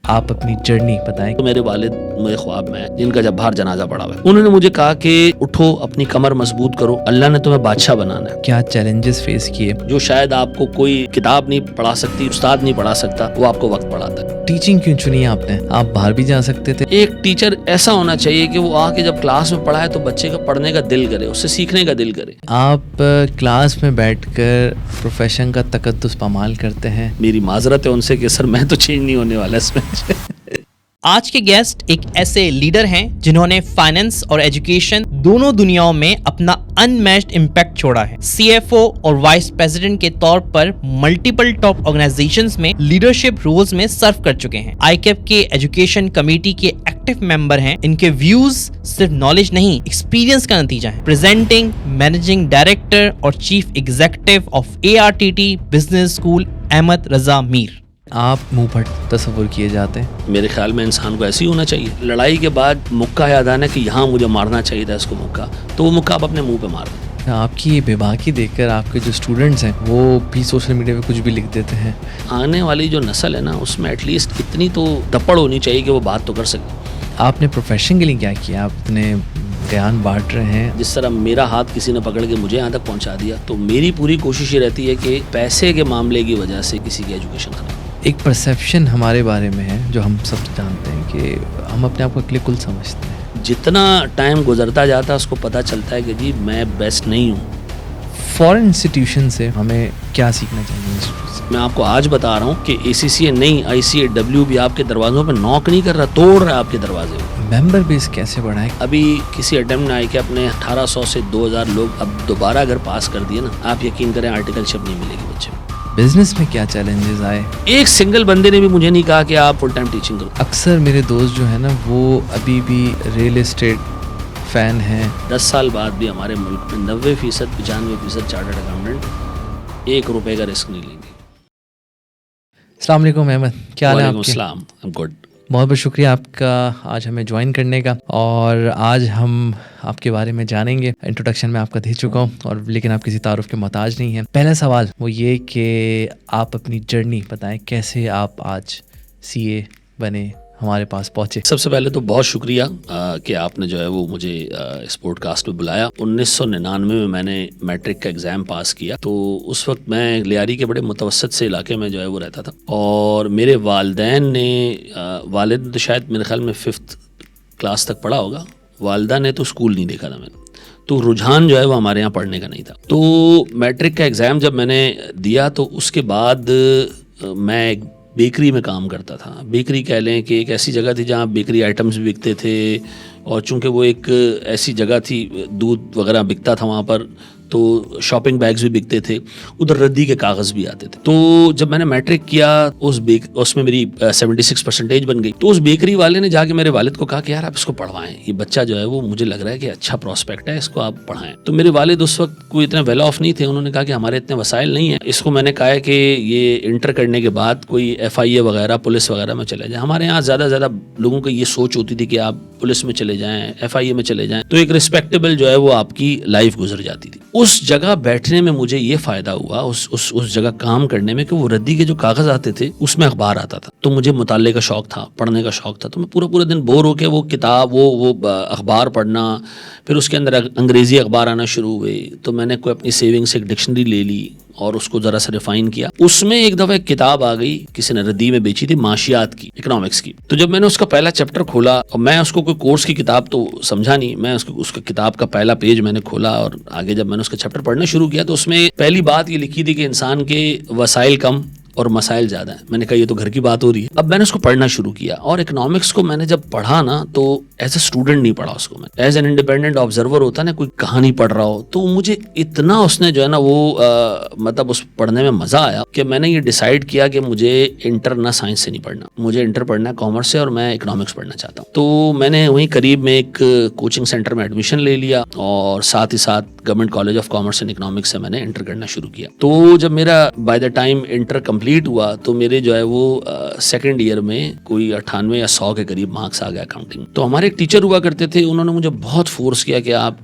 آپ اپنی جرنی بتائیں. تو میرے والد میرے خواب میں ہیں جن کا جب باہر جنازہ پڑا ہوا ہے. انہوں نے مجھے کہا کہ اٹھو اپنی کمر مضبوط کرو, اللہ نے تمہیں بادشاہ بنانا ہے. کیا چیلنجز فیس کیے؟ جو شاید آپ کو کوئی کتاب نہیں پڑھا سکتی, استاد نہیں پڑھا سکتا, وہ آپ کو وقت پڑھاتا ہے. ٹیچنگ کیوں چنی آپ نے؟ آپ باہر بھی جا سکتے تھے. ایک ٹیچر ایسا ہونا چاہیے کہ وہ آ کے جب کلاس میں پڑھائے تو بچے کا پڑھنے کا دل کرے, اس سے سیکھنے کا دل کرے. آپ کلاس میں بیٹھ کر پروفیشن کا تقدس پامال کرتے ہیں. میری معذرت ہے ان سے کہ سر میں تو چینج نہیں ہونے والا اس میں. آج کے گیسٹ ایک ایسے لیڈر ہیں جنہوں نے فائنینس اور ایجوکیشن دونوں دنیاؤں میں اپنا ان میچڈ امپیکٹ چھوڑا ہے. سی ایف او اور وائس پریزیڈنٹ کے طور پر ملٹیپل ٹاپ آرگنائزیشنز میں لیڈرشپ رولز میں سرو کر چکے ہیں. آئی کیپ کے ایجوکیشن کمیٹی کے ایکٹیو ممبر ہیں. ان کے ویوز صرف نالج نہیں, ایکسپیرینس کا نتیجہ ہے. پریزنٹنگ مینیجنگ ڈائریکٹر اور chief executive of ARTT business school Ahmed Raza Mir. آپ منہ پھٹ تصور کیے جاتے ہیں. میرے خیال میں انسان کو ایسے ہی ہونا چاہیے. لڑائی کے بعد مکہ یاد آنا کہ یہاں مجھے مارنا چاہیے تھا اس کو مکہ, تو وہ مکہ آپ اپنے منہ پہ مار دیں. آپ کی یہ بے باکی دیکھ کر آپ کے جو اسٹوڈنٹس ہیں وہ بھی سوشل میڈیا پہ کچھ بھی لکھ دیتے ہیں. آنے والی جو نسل ہے نا, اس میں ایٹ لیسٹ اتنی تو دپڑ ہونی چاہیے کہ وہ بات تو کر سکے. آپ نے پروفیشن کے لیے کیا کیا؟ آپ اپنے گیان بانٹ رہے ہیں. جس طرح میرا ہاتھ کسی نے پکڑ کے مجھے یہاں تک پہنچا دیا, تو میری پوری کوشش یہ رہتی ہے کہ پیسے کے معاملے کی وجہ سے کسی کی ایجوکیشن خراب. ایک پرسیپشن ہمارے بارے میں ہے جو ہم سب جانتے ہیں کہ ہم اپنے آپ کو اکیلے کل سمجھتے ہیں. جتنا ٹائم گزرتا جاتا ہے اس کو پتہ چلتا ہے کہ جی میں بیسٹ نہیں ہوں. فورن انسٹیٹیوشن سے ہمیں کیا سیکھنا چاہیے؟ میں آپ کو آج بتا رہا ہوں کہ ACCA نہیں, ICAW بھی آپ کے دروازوں پہ نوک نہیں کر رہا, توڑ رہا ہے آپ کے دروازے. ممبر بیس کیسے بڑھائیں؟ ابھی کسی اٹیمپٹ نے آئی کہ اپنے 1800 سے 2000 لوگ اب دوبارہ اگر پاس کر دیے نا, آپ یقین کریں آرٹیکلشپ نہیں ملے گی بچے. بزنس میں کیا چیلنجز آئے؟ ایک سنگل بندے نے بھی مجھے نہیں کہا کہ آپ فل ٹائم ٹیچنگ کرو. اکثر میرے دوست جو ہیں نا وہ ابھی بھی ریئل اسٹیٹ فین ہیں. 10 سال بعد بھی ہمارے ملک میں 90% 95% چارٹرڈ اکاؤنٹنٹ 1 روپے کا رسک نہیں لیں گے. السلام علیکم احمد, کیا حال ہے آپ کے؟ السلام, گڈ. بہت بہت شکریہ آپ کا آج ہمیں جوائن کرنے کا, اور آج ہم آپ کے بارے میں جانیں گے. انٹروڈکشن میں آپ کا دے چکا ہوں, اور لیکن آپ کسی تعارف کے محتاج نہیں ہیں. پہلا سوال وہ یہ کہ آپ اپنی جرنی بتائیں, کیسے آپ آج CA بنے, ہمارے پاس پہنچے. سب سے پہلے تو بہت شکریہ کہ آپ نے جو ہے وہ مجھے اس پوڈ کاسٹ پہ بلایا. 1999 میں میں نے میٹرک کا ایگزام پاس کیا, تو اس وقت میں لیاری کے بڑے متوسط سے علاقے میں جو ہے وہ رہتا تھا, اور میرے والدین نے, والد تو شاید میرے خیال میں 5th کلاس تک پڑھا ہوگا, والدہ نے تو اسکول نہیں دیکھا تھا میں نے, تو رجحان جو ہے وہ ہمارے یہاں پڑھنے کا نہیں تھا. تو میٹرک کا ایگزام جب میں نے دیا تو اس کے بعد میں ایک بیکری میں کام کرتا تھا. بیکری کہہ لیں کہ ایک ایسی جگہ تھی جہاں بیکری آئٹمز بھی بکتے تھے, اور چونکہ وہ ایک ایسی جگہ تھی, دودھ وغیرہ بکتا تھا وہاں پر, تو شاپنگ بیگز بھی بکتے تھے, ادھر ردی کے کاغذ بھی آتے تھے. تو جب میں نے میٹرک کیا اس میں میری 76% بن گئی. تو اس بیکری والے نے جا کے میرے والد کو کہا کہ یار آپ اس کو پڑھوائیں, یہ بچہ جو ہے وہ مجھے لگ رہا ہے کہ اچھا پراسپیکٹ ہے, اس کو آپ پڑھائیں. تو میرے والد اس وقت کوئی اتنے ویل آف نہیں تھے, انہوں نے کہا کہ ہمارے اتنے وسائل نہیں ہیں, اس کو میں نے کہا ہے کہ یہ انٹر کرنے کے بعد کوئی FIA وغیرہ پولیس وغیرہ میں چلے جائیں. ہمارے یہاں زیادہ زیادہ لوگوں کی یہ سوچ ہوتی تھی کہ آپ پولیس میں چلے جائیں, FIA میں چلے جائیں, تو ایک ریسپیکٹیبل جو ہے وہ آپ کی لائف گزر جاتی تھی. اس جگہ بیٹھنے میں مجھے یہ فائدہ ہوا, اس جگہ کام کرنے میں, کہ وہ ردی کے جو کاغذ آتے تھے اس میں اخبار آتا تھا. تو مجھے مطالعے کا شوق تھا, پڑھنے کا شوق تھا, تو میں پورا دن بور ہو کے وہ کتاب وہ اخبار پڑھنا. پھر اس کے اندر انگریزی اخبار آنا شروع ہوئے, تو میں نے کوئی اپنی سیونگ سے ایک ڈکشنری لے لی اور اس کو ذرا سا ریفائن کیا. اس میں ایک دفعہ ایک کتاب آ گئی, کسی نے ردی میں بیچی تھی, معاشیات کی, اکنامکس کی. تو جب میں نے اس کا پہلا چیپٹر کھولا, اور میں اس کو کوئی کورس کی کتاب تو سمجھا نہیں, میں اس کا کتاب کا پہلا پیج میں نے کھولا, اور آگے جب میں نے اس کا چیپٹر پڑھنا شروع کیا تو اس میں پہلی بات یہ لکھی تھی کہ انسان کے وسائل کم اور مسائل زیادہ ہیں. میں نے کہا یہ تو گھر کی بات ہو رہی ہے. اب میں نے اس کو پڑھنا شروع کیا, اور اکنامکس کو میں نے جب پڑھا نا, تو ایز اے اسٹوڈنٹ نہیں پڑھا اس کو, میں ایز این انڈیپینڈنٹ آبزرور ہوتا نا, کوئی کہانی پڑھ رہا ہو, تو مجھے اتنا اس نے جو ہے نا وہ مطلب اس پڑھنے میں مزہ آیا کہ میں نے یہ ڈیسائیڈ کیا کہ مجھے انٹر نہ سائنس سے نہیں پڑھنا, مجھے انٹر پڑھنا ہے کامرس سے, اور میں اکنامکس پڑھنا چاہتا ہوں. تو میں نے وہیں قریب میں ایک کوچنگ سینٹر میں ایڈمیشن لے لیا, اور ساتھ ہی ساتھ government college of commerce and economics سے میں نے انٹر کرنا شروع کیا. تو جب میرا by the time inter complete ہوا تو میرے جو ہے وہ سیکنڈ ایئر میں کوئی 98 یا 100 کے قریب مارکس آ گیا اکاؤنٹنگ. تو ہمارے ایک ٹیچر ہوا کرتے تھے, انہوں نے مجھے بہت فورس کیا کہ آپ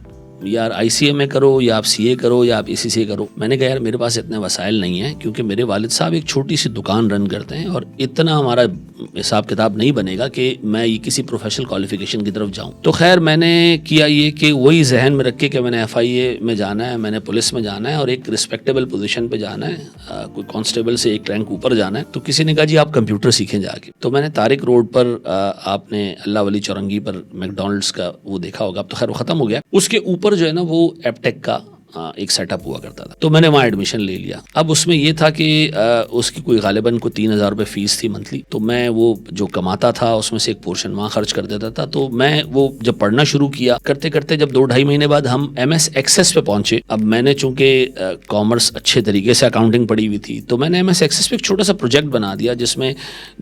یار ICA میں کرو یا آپ CA کرو یا آپ ECCA کرو. میں نے کہا یار میرے پاس اتنے وسائل نہیں ہیں کیونکہ میرے والد صاحب ایک چھوٹی سی دکان رن کرتے ہیں اور اتنا ہمارا حساب کتاب نہیں بنے گا کہ میں یہ کسی پروفیشنل کوالیفیکیشن کی طرف جاؤں. تو خیر میں نے کیا یہ کہ وہی ذہن میں رکھ کے کہ میں نے FIA میں جانا ہے, میں نے پولیس میں جانا ہے اور ایک رسپیکٹیبل پوزیشن پہ جانا ہے, کوئی کانسٹیبل سے ایک رینک اوپر جانا ہے. تو کسی نے کہا جی آپ کمپیوٹر سیکھیں جا کے. تو میں نے طارق روڈ پر آپ نے اللہ ولی چورنگی پر میکڈونلڈس کا وہ دیکھا ہوگا, اب تو خیر وہ ختم ہو گیا, اس کے اوپر جو ہے نا وہ ایپٹیک کا ایک سیٹ اپ ہوا کرتا تھا. تو میں نے وہاں ایڈمیشن لے لیا. اب اس میں یہ تھا کہ اس کی کوئی غالباً کوئی 3,000 روپے فیس تھی منتھلی. تو میں وہ جو کماتا تھا اس میں سے ایک پورشن وہاں خرچ کر دیتا تھا. تو میں وہ جب پڑھنا شروع کیا کرتے کرتے جب 2-2.5 مہینے بعد ہم MS ایکسیس پہ پہنچے. اب میں نے چونکہ کامرس اچھے طریقے سے اکاؤنٹنگ پڑھی ہوئی تھی تو میں نے MS ایکسیس پہ ایک چھوٹا سا پروجیکٹ بنا دیا جس میں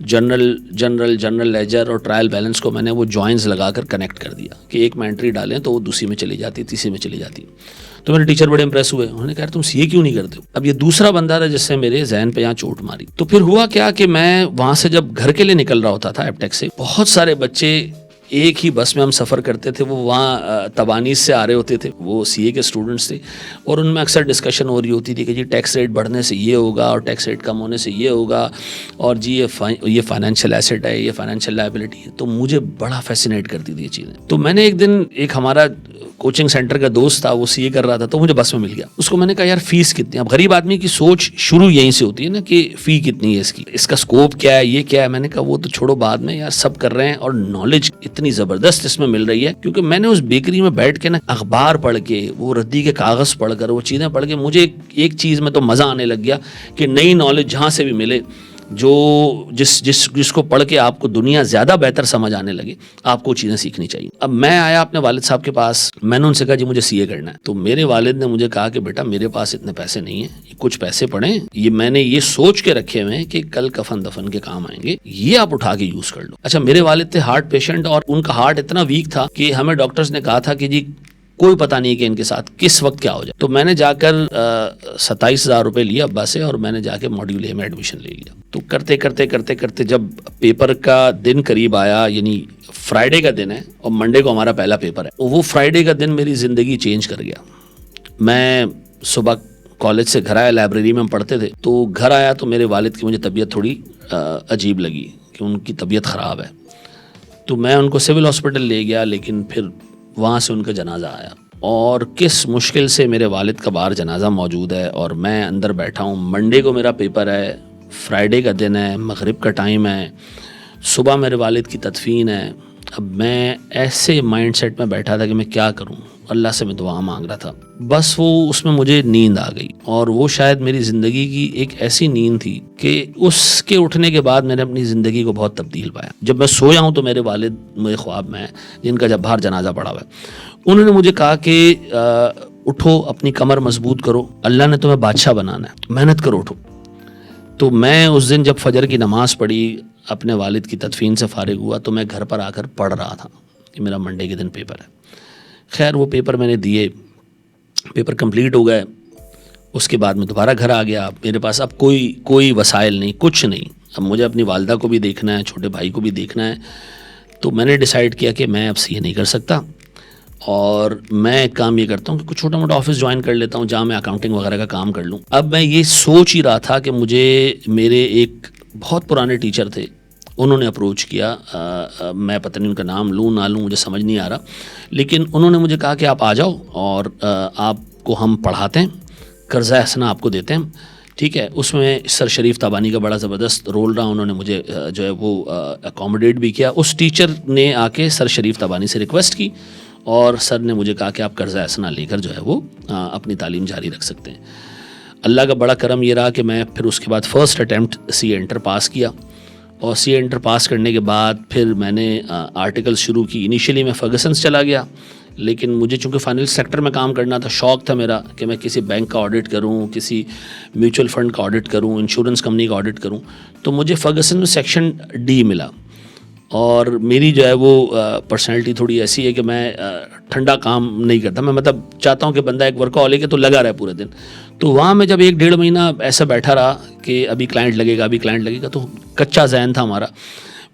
جنرل لیجر اور ٹرائل بیلنس کو میں نے وہ جوائنز لگا کر کنیکٹ کر دیا کہ ایک میں انٹری ڈالیں تو وہ دوسری میں چلی جاتی, تیسری میں چلی جاتی. تو میرے ٹیچر بڑے امپریس ہوئے, انہوں نے کہا تم CA کیوں نہیں کرتے ہو. اب یہ دوسرا بندہ تھا جس سے میرے ذہن پہ یہاں چوٹ ماری. تو پھر ہوا کیا کہ میں وہاں سے جب گھر کے لیے نکل رہا ہوتا تھا ایپٹیک سے, بہت سارے بچے ایک ہی بس میں ہم سفر کرتے تھے, وہ وہاں تبانیز سے آ رہے ہوتے تھے, وہ CA کے اسٹوڈنٹس تھے, اور ان میں اکثر ڈسکشن ہو رہی ہوتی تھی کہ جی ٹیکس ریٹ بڑھنے سے یہ ہوگا اور ٹیکس ریٹ کم ہونے سے یہ ہوگا, اور جی یہ فائنینشیل ایسٹ ہے, یہ فائنینشیل لائبلٹی ہے. تو مجھے بڑا فیسینیٹ کرتی تھی یہ چیزیں. تو میں نے ایک دن ایک ہمارا کوچنگ سینٹر کا دوست تھا, وہ CA کر رہا تھا, تو مجھے بس میں مل گیا. اس کو میں نے کہا یار فیس کتنی ہے. اب غریب آدمی کی سوچ شروع یہیں سے ہوتی ہے نا کہ فی کتنی ہے, اس کا اسکوپ کیا ہے, یہ کیا ہے. میں نے کہا وہ تو چھوڑو بعد میں, یار سب کر رہے ہیں اور نالج اتنی زبردست اس میں مل رہی ہے. کیونکہ میں نے اس بیکری میں بیٹھ کے نا اخبار پڑھ کے, وہ ردی کے کاغذ پڑھ کر, وہ چیزیں پڑھ کے مجھے ایک چیز میں تو مزہ آنے لگ گیا کہ نئی نالج جہاں سے بھی ملے, جو جس کو پڑھ کے آپ کو دنیا زیادہ بہتر سمجھ آنے لگے, آپ کو چیزیں سیکھنی چاہیے. اب میں آیا اپنے والد صاحب کے پاس, میں نے ان سے کہا جی مجھے CA کرنا ہے. تو میرے والد نے مجھے کہا کہ بیٹا میرے پاس اتنے پیسے نہیں ہیں, کچھ پیسے پڑیں, یہ میں نے یہ سوچ کے رکھے ہوئے ہیں کہ کل کفن دفن کے کام آئیں گے, یہ آپ اٹھا کے یوز کر لو. اچھا میرے والد تھے ہارٹ پیشنٹ اور ان کا ہارٹ اتنا ویک تھا کہ ہمیں ڈاکٹرز نے کہا تھا کہ جی کوئی پتہ نہیں کہ ان کے ساتھ کس وقت کیا ہو جائے. تو میں نے جا کر 27,000 روپے لیا ابا سے اور میں نے جا کے ماڈیول A میں ایڈمیشن لے لیا. تو کرتے کرتے جب پیپر کا دن قریب آیا, یعنی فرائیڈے کا دن ہے اور منڈے کو ہمارا پہلا پیپر ہے, وہ فرائیڈے کا دن میری زندگی چینج کر گیا. میں صبح کالج سے گھر آیا, لائبریری میں ہم پڑھتے تھے, تو گھر آیا تو میرے والد کی مجھے طبیعت تھوڑی عجیب لگی کہ ان کی طبیعت خراب ہے. تو میں ان کو سول ہاسپٹل لے گیا, لیکن پھر وہاں سے ان کا جنازہ آیا, اور کس مشکل سے میرے والد کا باہر جنازہ موجود ہے اور میں اندر بیٹھا ہوں. منڈے کو میرا پیپر ہے, فرائیڈے کا دن ہے, مغرب کا ٹائم ہے, صبح میرے والد کی تدفین ہے. اب میں ایسے مائنڈ سیٹ میں بیٹھا تھا کہ میں کیا کروں, اللہ سے میں دعا مانگ رہا تھا. بس وہ اس میں مجھے نیند آ گئی, اور وہ شاید میری زندگی کی ایک ایسی نیند تھی کہ اس کے اٹھنے کے بعد میں نے اپنی زندگی کو بہت تبدیل پایا. جب میں سویا ہوں تو میرے والد میرے خواب میں ہیں, جن کا جب باہر جنازہ پڑا ہوا ہے. انہوں نے مجھے کہا کہ اٹھو, اپنی کمر مضبوط کرو, اللہ نے تمہیں بادشاہ بنانا ہے, محنت کرو, اٹھو. تو میں اس دن جب فجر کی نماز پڑھی, اپنے والد کی تدفین سے فارغ ہوا, تو میں گھر پر آ کر پڑھ رہا تھا کہ میرا منڈے کے دن پیپر ہے. خیر وہ پیپر میں نے دیے, پیپر کمپلیٹ ہو گئے. اس کے بعد میں دوبارہ گھر آ گیا. میرے پاس اب کوئی وسائل نہیں, کچھ نہیں. اب مجھے اپنی والدہ کو بھی دیکھنا ہے, چھوٹے بھائی کو بھی دیکھنا ہے. تو میں نے ڈیسائیڈ کیا کہ میں اب CA نہیں کر سکتا, اور میں ایک کام یہ کرتا ہوں کہ کچھ چھوٹا موٹا آفس جوائن کر لیتا ہوں جہاں میں اکاؤنٹنگ وغیرہ کا کام کر لوں. اب میں یہ سوچ ہی رہا تھا کہ مجھے میرے ایک بہت پرانے ٹیچر تھے, انہوں نے اپروچ کیا, میں پتہ نہیں ان کا نام لوں نہ لوں, مجھے سمجھ نہیں آ رہا, لیکن انہوں نے مجھے کہا کہ آپ آ جاؤ اور آپ کو ہم پڑھاتے ہیں, قرضہ حسنہ آپ کو دیتے ہیں, ٹھیک ہے. اس میں سر شریف تابانی کا بڑا زبردست رول رہا, انہوں نے مجھے جو ہے وہ اکوموڈیٹ بھی کیا. اس ٹیچر نے آ کے سر شریف تابانی سے ریکویسٹ کی, اور سر نے مجھے کہا کہ آپ قرضہ حسنہ لے کر جو ہے وہ اپنی تعلیم جاری رکھ سکتے ہیں. اللہ کا بڑا کرم یہ رہا کہ میں پھر اس کے بعد فرسٹ اٹیمپٹ CA انٹر پاس کیا, اور CA انٹر پاس کرنے کے بعد پھر میں نے آرٹیکل شروع کی. انیشیلی میں فرگسنس چلا گیا, لیکن مجھے چونکہ فائنل سیکٹر میں کام کرنا تھا, شوق تھا میرا کہ میں کسی بینک کا آڈٹ کروں, کسی میوچل فنڈ کا آڈٹ کروں, انشورنس کمپنی کا آڈٹ کروں. تو مجھے فرگسن میں سیکشن D ملا, اور میری جو ہے وہ پرسنالٹی تھوڑی ایسی ہے کہ میں ٹھنڈا کام نہیں کرتا. میں مطلب چاہتا ہوں کہ بندہ ایک ورکہولک ہے تو لگا رہے پورے دن. تو وہاں میں جب 1-1.5 مہینہ ایسا بیٹھا رہا کہ ابھی کلائنٹ لگے گا, تو کچا ذہن تھا ہمارا.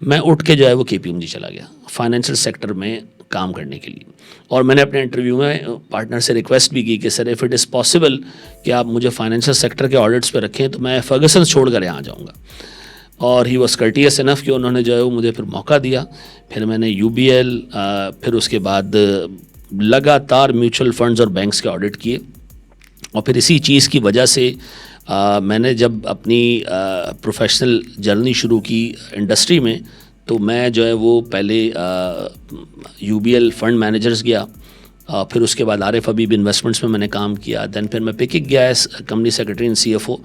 میں اٹھ کے جو ہے وہ KPMG چلا گیا. فائنینشیل سیکٹر میں کام کرنے کے لیے. اور میں نے اپنے انٹرویو میں پارٹنر سے ریکویسٹ بھی کی کہ sir if it is possible کہ آپ مجھے فائنینشیل سیکٹر کے آڈٹس پہ رکھیں تو میں فرگسن چھوڑ کر یہاں جاؤں گا. اور ہی واز کرٹیس انف کہ انہوں نے جو ہے وہ مجھے پھر موقع دیا. پھر میں نے UBL پھر اس کے بعد لگاتار میوچل فنڈز اور بینکس کے آڈٹ کیے. اور پھر اسی چیز کی وجہ سے میں نے جب اپنی پروفیشنل جرنی شروع کی انڈسٹری میں تو میں جو ہے وہ پہلے UBL فنڈ مینیجرز گیا, پھر اس کے بعد عارف حبیب انویسٹمنٹس میں نے کام کیا, دین پھر میں پکنگ گیا as company secretary and CFO.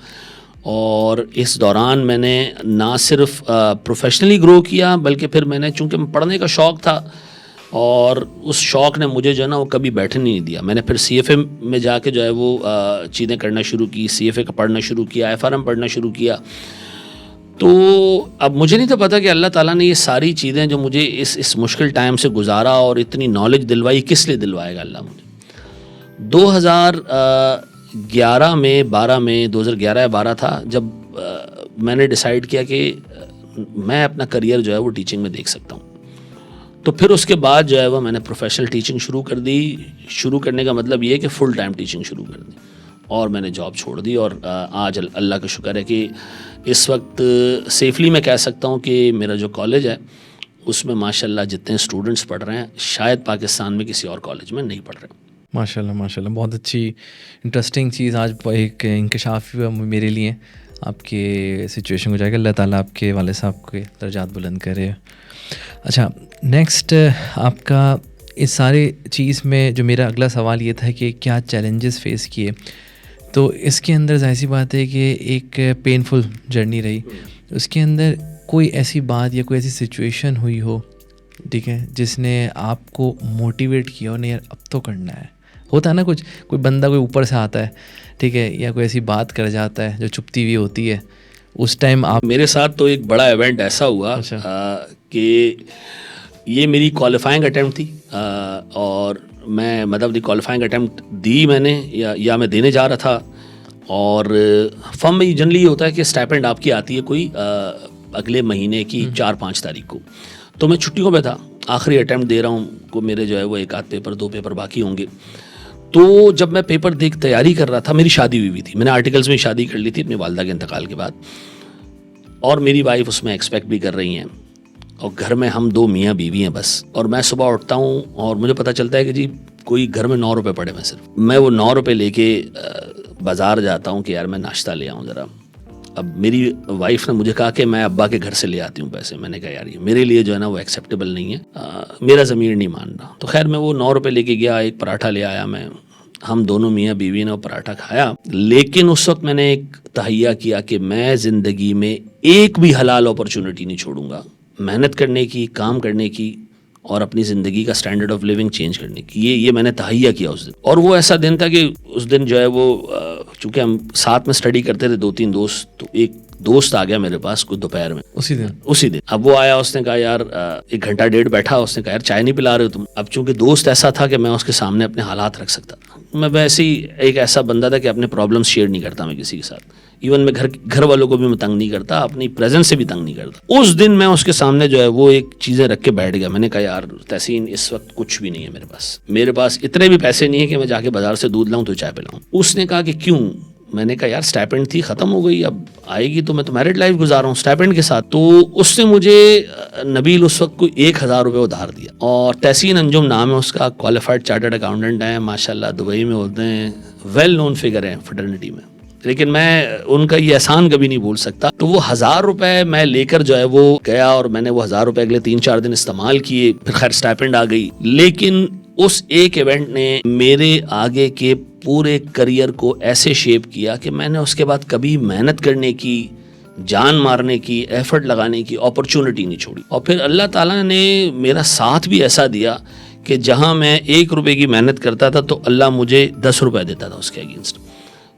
اور اس دوران میں نے نہ صرف پروفیشنلی گرو کیا بلکہ پھر میں نے چونکہ پڑھنے کا شوق تھا اور اس شوق نے مجھے جو ہے نا وہ کبھی بیٹھنے نہیں دیا. میں نے پھر CFA میں جا کے جو ہے وہ چیزیں کرنا شروع کی, CFA کا پڑھنا شروع کیا, FRM پڑھنا شروع کیا. تو اب مجھے نہیں تو پتا کہ اللہ تعالیٰ نے یہ ساری چیزیں جو مجھے اس مشکل ٹائم سے گزارا اور اتنی نالج دلوائی کس لیے دلوائے گا اللہ مجھے. 2011 میں 2011 یا 12 تھا جب میں نے ڈیسائیڈ کیا کہ میں اپنا کریئر جو ہے وہ ٹیچنگ میں دیکھ سکتا ہوں. تو پھر اس کے بعد جو ہے وہ میں نے پروفیشنل ٹیچنگ شروع کر دی. شروع کرنے کا مطلب یہ کہ فل ٹائم ٹیچنگ شروع کر دی اور میں نے جاب چھوڑ دی. اور آج اللہ کا شکر ہے کہ اس وقت سیفلی میں کہہ سکتا ہوں کہ میرا جو کالج ہے اس میں ماشاءاللہ جتنے اسٹوڈنٹس پڑھ رہے ہیں شاید پاکستان میں کسی اور کالج میں نہیں پڑھ رہے. ماشاءاللہ ماشاءاللہ, بہت اچھی انٹرسٹنگ چیز آج ایک انکشاف ہوا میرے لیے. آپ کے سچویشن کو جائے گا, اللہ تعالیٰ آپ کے والد صاحب کے درجات بلند کرے. اچھا, نیکسٹ آپ کا اس سارے چیز میں جو میرا اگلا سوال یہ تھا کہ کیا چیلنجز فیس کیے. تو اس کے اندر ظاہر سی بات ہے کہ ایک پینفل جرنی رہی, اس کے اندر کوئی ایسی بات یا کوئی ایسی سچویشن ہوئی ہو, ٹھیک ہے, جس نے آپ کو موٹیویٹ کیا ہو نہیں یار اب تو کرنا ہے. ہوتا ہے نا کچھ, کوئی بندہ کوئی اوپر سے آتا ہے, ٹھیک ہے, یا کوئی ایسی بات کر جاتا ہے جو چھپتی ہوئی ہوتی ہے, اس ٹائم آپ. میرے ساتھ تو ایک بڑا ایونٹ ایسا ہوا کہ یہ میری کوالیفائنگ اٹیمپٹ تھی اور میں مطلب کوالیفائنگ اٹیمپٹ دی میں نے یا میں دینے جا رہا تھا. اور فرم میں جنرلی یہ ہوتا ہے کہ اسٹائپنڈ آپ کی آتی ہے کوئی اگلے مہینے کی 4-5 تاریخ کو. تو میں چھٹیوں پہ تھا, آخری اٹیمپٹ دے رہا ہوں کو میرے جو ہے وہ 1 آدھ پیپر 2 پیپر باقی ہوں گے. تو جب میں پیپر دیکھ تیاری کر رہا تھا, میری شادی ہوئی تھی, میں نے آرٹیکلز میں شادی کر لی تھی اپنی والدہ کے انتقال کے بعد, اور میری وائف اس میں ایکسپیکٹ بھی کر رہی ہیں, اور گھر میں ہم 2 میاں بیوی ہیں بس. اور میں صبح اٹھتا ہوں اور مجھے پتہ چلتا ہے کہ جی کوئی گھر میں 9 روپے پڑے میں صرف. میں وہ 9 روپے لے کے بازار جاتا ہوں کہ یار میں ناشتہ لے آؤں ذرا. اب میری وائف نے مجھے کہا کہ میں ابا کے گھر سے لے آتی ہوں پیسے. میں نے کہا یار یہ میرے لیے جو ہے نا وہ ایکسیپٹیبل نہیں ہے, میرا ضمیر نہیں مان رہا. تو خیر میں وہ 9 روپے لے کے گیا, ایک پراٹھا لے آیا, میں ہم دونوں میاں بیوی نے وہ پراٹھا کھایا. لیکن اس وقت میں نے ایک تہیہ کیا کہ میں زندگی میں ایک بھی حلال اپرچونٹی نہیں چھوڑوں گا محنت کرنے کی, کام کرنے کی, اور اپنی زندگی کا سٹینڈرڈ آف لیونگ چینج کرنے کی. یہ میں نے تہیہ کیا اس دن. اور وہ ایسا دن تھا کہ اس دن جو ہے وہ چونکہ ہم ساتھ میں اسٹڈی کرتے تھے 2-3 دوست, تو ایک دوست آ گیا میرے پاس کچھ دوپہر میں اسی دن. اب وہ آیا, اس نے کہا یار 1 گھنٹہ 1.5 بیٹھا, اس نے کہا یار چائے نہیں پلا رہے ہو تم. اب چونکہ دوست ایسا تھا کہ میں اس کے سامنے اپنے حالات رکھ سکتا تھا. میں ویسے ہی ایک ایسا بندہ تھا کہ اپنے پرابلمس شیئر نہیں کرتا میں کسی کے ساتھ, ایون میں گھر والوں کو بھی میں تنگ نہیں کرتا, اپنی پریزنس سے بھی تنگ نہیں کرتا. اس دن میں اس کے سامنے جو ہے وہ ایک چیزیں رکھ کے بیٹھ گیا. میں نے کہا یار تحسین اس وقت کچھ بھی نہیں ہے میرے پاس اتنے بھی پیسے نہیں ہیں کہ میں جا کے بازار سے دودھ لاؤں تو چائے پلاؤں. اس نے کہا کہ کیوں؟ میں نے کہا یار اسٹائپنڈ تھی ختم ہو گئی, اب آئے گی تو میں تو میرڈ لائف گزار رہا ہوں اسٹائپنڈ کے ساتھ. تو اس نے مجھے نبیل اس وقت کوئی 1000 روپے ادھار دیا, اور تحسین انجم نام ہے اس کا, کوالیفائڈ چارٹرڈ اکاؤنٹنٹ ہیں ماشاءاللہ, دبئی میں ہوتے ہیں, ویل نون فگر ہیں فرٹرنیٹی میں. لیکن میں ان کا یہ احسان کبھی نہیں بھول سکتا. تو وہ 1000 روپے میں لے کر جو ہے وہ گیا, اور میں نے وہ 1000 روپے اگلے 3-4 دن استعمال کیے. پھر خیر اسٹائپنڈ آ گئی. لیکن اس ایک ایونٹ نے میرے آگے کے پورے کریئر کو ایسے شیپ کیا کہ میں نے اس کے بعد کبھی محنت کرنے کی, جان مارنے کی, ایفرٹ لگانے کی اپرچونٹی نہیں چھوڑی. اور پھر اللہ تعالیٰ نے میرا ساتھ بھی ایسا دیا کہ جہاں میں 1 روپے کی محنت کرتا تھا تو اللہ مجھے 10 روپے دیتا تھا اس کے اگینسٹ.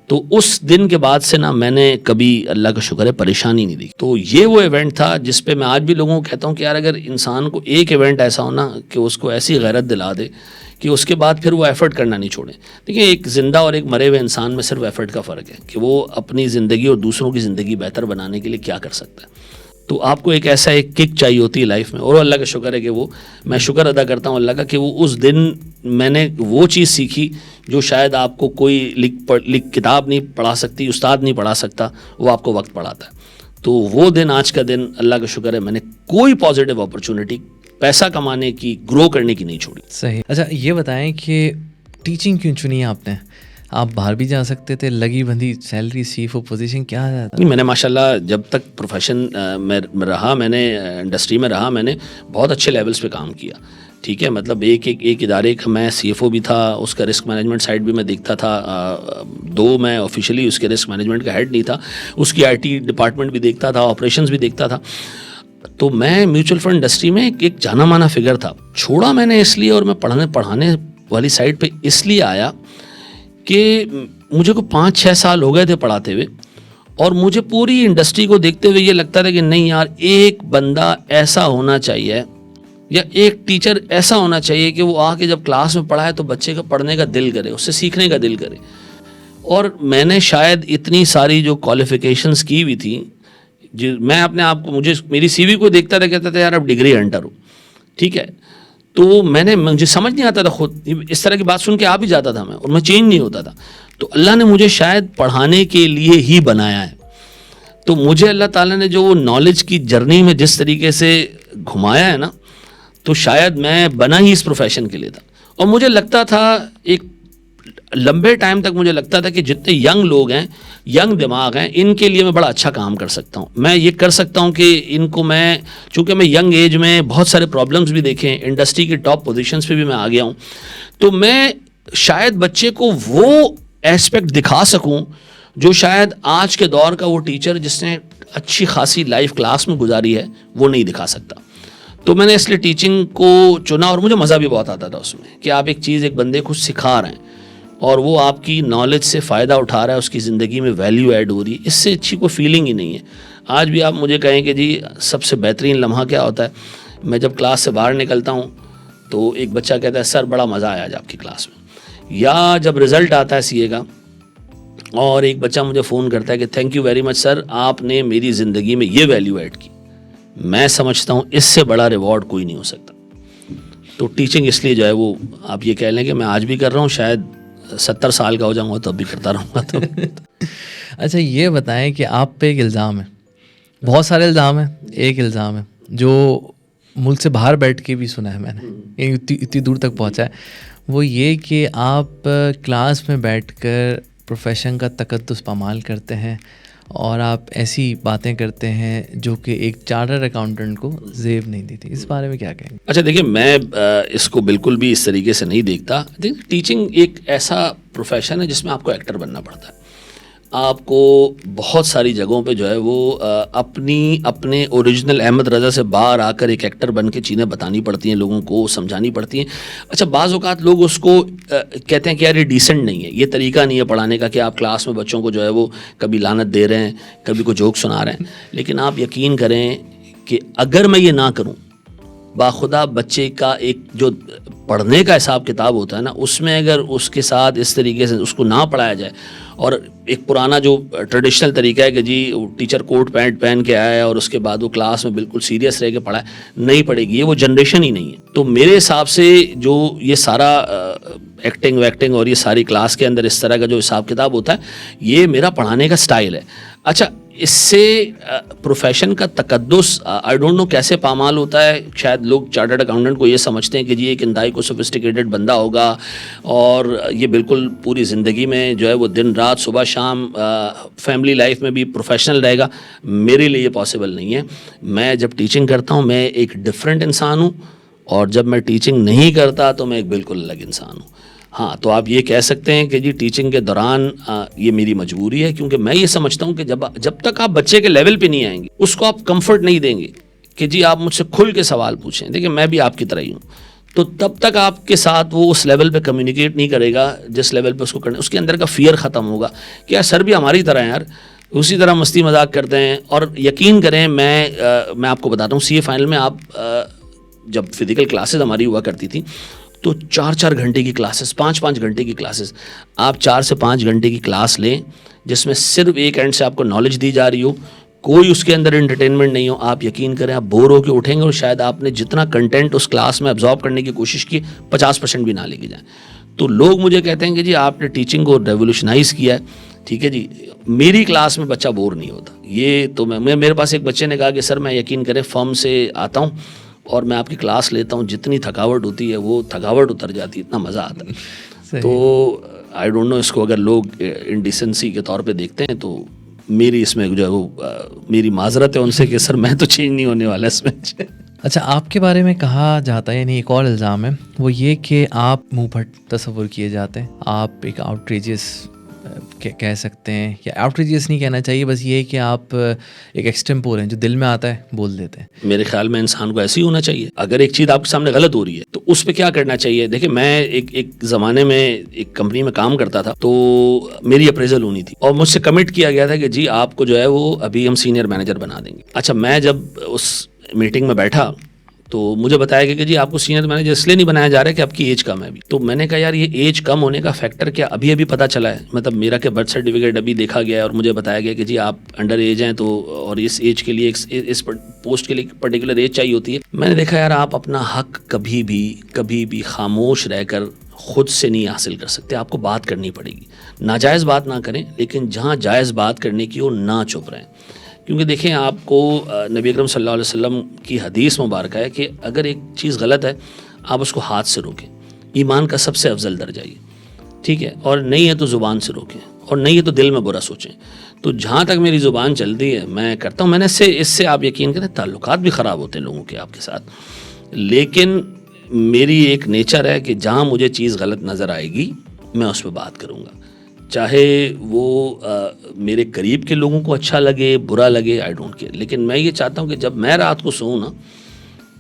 تو اس دن کے بعد سے نا میں نے کبھی اللہ کا شکر ہے پریشانی نہیں دی. تو یہ وہ ایونٹ تھا جس پہ میں آج بھی لوگوں کو کہتا ہوں کہ یار اگر انسان کو ایک ایونٹ ایسا ہونا کہ اس کو ایسی غیرت دلا دے کہ اس کے بعد پھر وہ ایفرٹ کرنا نہیں چھوڑے. دیکھیں ایک زندہ اور ایک مرے ہوئے انسان میں صرف ایفرٹ کا فرق ہے کہ وہ اپنی زندگی اور دوسروں کی زندگی بہتر بنانے کے لیے کیا کر سکتا ہے. تو آپ کو ایک ایسا ایک کک چاہیے ہوتی ہے لائف میں, اور اللہ کا شکر ہے کہ وہ میں شکر ادا کرتا ہوں اللہ کا کہ وہ اس دن میں نے وہ چیز سیکھی جو شاید آپ کو کوئی لکھ کتاب نہیں پڑھا سکتی, استاد نہیں پڑھا سکتا, وہ آپ کو وقت پڑھاتا ہے. تو وہ دن, آج کا دن, اللہ کا شکر ہے میں نے کوئی پازیٹیو اپرچونٹی پیسہ کمانے کی, گرو کرنے کی نہیں چھوڑی. صحیح. اچھا یہ بتائیں کہ ٹیچنگ کیوں چنی ہے آپ نے؟ آپ باہر بھی جا سکتے تھے, لگی بندھی سیلری, CFO پوزیشن کیا ہے؟ نہیں, میں نے ماشاءاللہ جب تک پروفیشن میں رہا, میں نے انڈسٹری میں رہا, میں نے بہت اچھے لیولز پہ کام کیا. ٹھیک ہے, مطلب ایک ادارے کا میں CFO بھی تھا, اس کا رسک مینجمنٹ سائڈ بھی میں دیکھتا تھا. 2 میں آفیشلی اس کے رسک مینجمنٹ کا ہیڈ نہیں تھا, اس کی IT ڈپارٹمنٹ بھی دیکھتا تھا, آپریشنز بھی دیکھتا تھا. تو میں میوچل فنڈ انڈسٹری میں ایک جانا مانا فگر تھا. چھوڑا میں نے اس لیے, اور میں پڑھانے والی سائڈ پہ اس لیے آیا کہ مجھے کو 5-6 سال ہو گئے تھے پڑھاتے ہوئے, اور مجھے پوری انڈسٹری کو دیکھتے ہوئے یہ لگتا تھا کہ نہیں یار, ایک بندہ ایسا ہونا چاہیے یا ایک ٹیچر ایسا ہونا چاہیے کہ وہ آ کے جب کلاس میں پڑھائے تو بچے کا پڑھنے کا دل کرے, اس سے سیکھنے کا دل کرے. اور میں نے شاید اتنی ساری جو کوالیفیکیشنس کی ہوئی تھی, میں اپنے آپ کو, میری CV کو دیکھتا تھا, کہتا تھا یار اب ڈگری ہنٹر ہو. ٹھیک ہے, تو مجھے سمجھ نہیں آتا تھا خود, اس طرح کی بات سن کے آ بھی جاتا تھا میں, اور میں چینج نہیں ہوتا تھا. تو اللہ نے مجھے شاید پڑھانے کے لیے ہی بنایا ہے. تو مجھے اللہ تعالیٰ نے جو وہ نالج کی جرنی میں جس طریقے سے گھمایا ہے نا, تو شاید میں بنا ہی اس پروفیشن کے لیے تھا. اور مجھے لگتا تھا, ایک لمبے ٹائم تک مجھے لگتا تھا کہ جتنے ینگ لوگ ہیں, ینگ دماغ ہیں, ان کے لیے میں بڑا اچھا کام کر سکتا ہوں. میں یہ کر سکتا ہوں کہ ان کو میں, چونکہ میں ینگ ایج میں بہت سارے پرابلمس بھی دیکھیں, انڈسٹری کی ٹاپ پوزیشنز پہ بھی میں آ گیا ہوں, تو میں شاید بچے کو وہ ایسپیکٹ دکھا سکوں جو شاید آج کے دور کا وہ ٹیچر جس نے اچھی خاصی لائف کلاس میں گزاری ہے وہ نہیں دکھا سکتا. تو میں نے اس لیے ٹیچنگ کو چنا, اور مجھے مزہ بھی بہت آتا تھا اس میں کہ آپ ایک چیز ایک بندے کو سکھا رہے ہیں اور وہ آپ کی نالج سے فائدہ اٹھا رہا ہے, اس کی زندگی میں ویلیو ایڈ ہو رہی ہے. اس سے اچھی کوئی فیلنگ ہی نہیں ہے. آج بھی آپ مجھے کہیں کہ جی سب سے بہترین لمحہ کیا ہوتا ہے, میں جب کلاس سے باہر نکلتا ہوں تو ایک بچہ کہتا ہے سر بڑا مزہ آیا آج آپ کی کلاس میں, یا جب رزلٹ آتا ہے CA کا اور ایک بچہ مجھے فون کرتا ہے کہ تھینک یو ویری مچ سر, آپ نے میری زندگی میں یہ ویلیو ایڈ کی. میں سمجھتا ہوں اس سے بڑا ریوارڈ کوئی نہیں ہو سکتا. تو ٹیچنگ اس لیے جو ہے وہ آپ یہ کہہ لیں کہ میں آج بھی کر رہا ہوں, شاید 70 سال کا ہو جاؤں گا تب بھی کرتا رہوں گا. تو اچھا یہ بتائیں کہ آپ پہ ایک الزام ہے, بہت سارے الزام ہیں, ایک الزام ہے جو ملک سے باہر بیٹھ کے بھی سنا ہے میں نے, اتنی دور تک پہنچا ہے, وہ یہ کہ آپ کلاس میں بیٹھ کر پروفیشن کا تقدس پامال کرتے ہیں اور آپ ایسی باتیں کرتے ہیں جو کہ ایک چارٹرڈ اکاؤنٹنٹ کو زیب نہیں دیتی. اس بارے میں کیا کہیں گے؟ اچھا دیکھیں, میں اس کو بالکل بھی اس طریقے سے نہیں دیکھتا. ٹیچنگ ایک ایسا پروفیشن ہے جس میں آپ کو ایکٹر بننا پڑتا ہے. آپ کو بہت ساری جگہوں پہ جو ہے وہ اپنے اوریجنل احمد رضا سے باہر آ کر ایک ایکٹر بن کے چیزیں بتانی پڑتی ہیں, لوگوں کو سمجھانی پڑتی ہیں. اچھا بعض اوقات لوگ اس کو کہتے ہیں کہ یار یہ ڈیسنٹ نہیں ہے, یہ طریقہ نہیں ہے پڑھانے کا کہ آپ کلاس میں بچوں کو جو ہے وہ کبھی لعنت دے رہے ہیں, کبھی کوئی جوک سنا رہے ہیں. لیکن آپ یقین کریں کہ اگر میں یہ نہ کروں, باخدا بچے کا ایک جو پڑھنے کا حساب کتاب ہوتا ہے نا, اس میں اگر اس کے ساتھ اس طریقے سے اس کو نہ پڑھایا جائے, اور ایک پرانا جو ٹریڈیشنل طریقہ ہے کہ جی ٹیچر کوٹ پینٹ پہن کے آیا ہے اور اس کے بعد وہ کلاس میں بالکل سیریس رہ کے پڑھائے, نہیں پڑھے گی, یہ وہ جنریشن ہی نہیں ہے. تو میرے حساب سے جو یہ سارا ایکٹنگ ویکٹنگ اور یہ ساری کلاس کے اندر اس طرح کا جو حساب کتاب ہوتا ہے, یہ میرا پڑھانے کا سٹائل ہے. اچھا اس سے پروفیشن کا تقدس آئی ڈونٹ نو کیسے پامال ہوتا ہے. شاید لوگ چارٹرڈ اکاؤنٹنٹ کو یہ سمجھتے ہیں کہ جی ایک انتہائی کو سوفسٹیکیٹڈ بندہ ہوگا اور یہ بالکل پوری زندگی میں جو ہے وہ دن رات صبح شام فیملی لائف میں بھی پروفیشنل رہے گا. میرے لیے یہ پاسبل نہیں ہے. میں جب ٹیچنگ کرتا ہوں میں ایک ڈفرینٹ انسان ہوں, اور جب میں ٹیچنگ نہیں کرتا تو میں ایک بالکل الگ انسان ہوں. ہاں تو آپ یہ کہہ سکتے ہیں کہ جی ٹیچنگ کے دوران یہ میری مجبوری ہے, کیونکہ میں یہ سمجھتا ہوں کہ جب تک آپ بچے کے لیول پہ نہیں آئیں گے, اس کو آپ کمفرٹ نہیں دیں گے کہ جی آپ مجھ سے کھل کے سوال پوچھیں, دیکھیں میں بھی آپ کی طرح ہی ہوں, تو تب تک آپ کے ساتھ وہ اس لیول پہ کمیونیکیٹ نہیں کرے گا جس لیول پہ اس کو کرنا. اس کے اندر کا فیئر ختم ہوگا کہ یار سر بھی ہماری طرح ہیں یار, اسی طرح مستی مذاق کرتے ہیں. اور یقین کریں میں آپ کو بتاتا ہوں, CA فائنل میں آپ جب فزیکل کلاسز ہماری ہوا کرتی تھیں تو 4-4 گھنٹے کی کلاسز, 5-5 گھنٹے کی کلاسز, آپ 4 سے 5 گھنٹے کی کلاس لیں جس میں صرف ایک اینڈ سے آپ کو نالج دی جا رہی ہو, کوئی اس کے اندر انٹرٹینمنٹ نہیں ہو, آپ یقین کریں آپ بور ہو کے اٹھیں گے اور شاید آپ نے جتنا کنٹینٹ اس کلاس میں ابزارب کرنے کی کوشش کی 50% بھی نہ لے کے جائیں. تو لوگ مجھے کہتے ہیں کہ جی آپ نے ٹیچنگ کو ریولیوشنائز کیا ہے. ٹھیک ہے جی, میری کلاس میں بچہ بور نہیں ہوتا. یہ تو میرے پاس ایک بچے نے کہا کہ سر میں یقین کریں فرم سے آتا ہوں اور میں آپ کی کلاس لیتا ہوں, جتنی تھکاوٹ ہوتی ہے وہ تھکاوٹ اتر جاتی ہے, اتنا مزہ آتا ہے. تو آئی ڈونٹ نو اس کو اگر لوگ انڈیسنسی کے طور پہ دیکھتے ہیں تو میری اس میں جو ہے وہ میری معذرت ہے ان سے کہ سر میں تو چینج نہیں ہونے والا اس میں. اچھا, آپ کے بارے میں کہا جاتا ہے, یعنی ایک اور الزام ہے وہ یہ کہ آپ منہ پھٹ تصور کیے جاتے ہیں, آپ ایک آؤٹریجیس کہہ سکتے ہیں, یا آؤٹریجیس نہیں کہنا چاہیے, بس یہ کہ آپ ایک ایکسٹمپور ہیں, جو دل میں آتا ہے بول دیتے ہیں. میرے خیال میں انسان کو ایسے ہی ہونا چاہیے. اگر ایک چیز آپ کے سامنے غلط ہو رہی ہے تو اس پہ کیا کرنا چاہیے. دیکھیں میں ایک زمانے میں ایک کمپنی میں کام کرتا تھا, تو میری اپریزل ہونی تھی اور مجھ سے کمٹ کیا گیا تھا کہ جی آپ کو جو ہے وہ ابھی ہم سینئر مینیجر بنا دیں گے. اچھا, میں جب اس میٹنگ میں بیٹھا تو مجھے بتایا گیا کہ جی آپ کو سینئر مینیجر اس لیے نہیں بنایا جا رہا ہے کہ آپ کی ایج کم ہے ابھی. تو میں نے کہا یار یہ ایج کم ہونے کا فیکٹر کیا ابھی پتہ چلا ہے, مطلب میرا کہ برتھ سرٹیفکیٹ ابھی دیکھا گیا ہے اور مجھے بتایا گیا کہ جی آپ انڈر ایج ہیں, تو اور اس ایج کے لیے اس پوسٹ کے لیے پرٹیکولر ایج چاہیے ہوتی ہے. میں نے دیکھا یار آپ اپنا حق کبھی بھی خاموش رہ کر خود سے نہیں حاصل کر سکتے, آپ کو بات کرنی پڑے گی. ناجائز بات نہ کریں, لیکن جہاں جائز بات کرنے کی ہو نہ چپ رہیں. کیونکہ دیکھیں آپ کو نبی اکرم صلی اللہ علیہ وسلم کی حدیث مبارکہ ہے کہ اگر ایک چیز غلط ہے آپ اس کو ہاتھ سے روکیں, ایمان کا سب سے افضل درجہ یہ, ٹھیک ہے, اور نہیں ہے تو زبان سے روکیں, اور نہیں ہے تو دل میں برا سوچیں. تو جہاں تک میری زبان چلتی ہے میں کرتا ہوں. میں نے اس سے آپ یقین کریں تعلقات بھی خراب ہوتے ہیں لوگوں کے آپ کے ساتھ, لیکن میری ایک نیچر ہے کہ جہاں مجھے چیز غلط نظر آئے گی میں اس پہ بات کروں گا, چاہے وہ میرے قریب کے لوگوں کو اچھا لگے برا لگے, آئی ڈونٹ کیئر. لیکن میں یہ چاہتا ہوں کہ جب میں رات کو سوؤں نا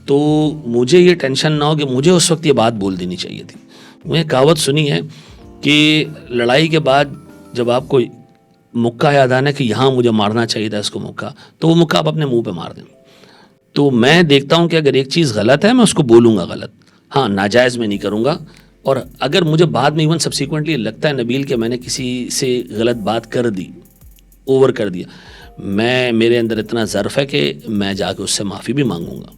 تو مجھے یہ ٹینشن نہ ہو کہ مجھے اس وقت یہ بات بول دینی چاہیے تھی. میں کہاوت سنی ہے کہ لڑائی کے بعد جب آپ کو مکہ یاد آنا کہ یہاں مجھے مارنا چاہیے تھا اس کو مکہ, تو وہ مکہ آپ اپنے منہ پہ مار دیں. تو میں دیکھتا ہوں کہ اگر ایک چیز غلط ہے میں اس کو بولوں گا غلط, ہاں ناجائز میں نہیں کروں گا. اور اگر مجھے بعد میں ایون سبسیکوینٹلی لگتا ہے نبیل کہ میں نے کسی سے غلط بات کر دی, اوور کر دیا, میرے اندر اتنا ظرف ہے کہ میں جا کے اس سے معافی بھی مانگوں گا,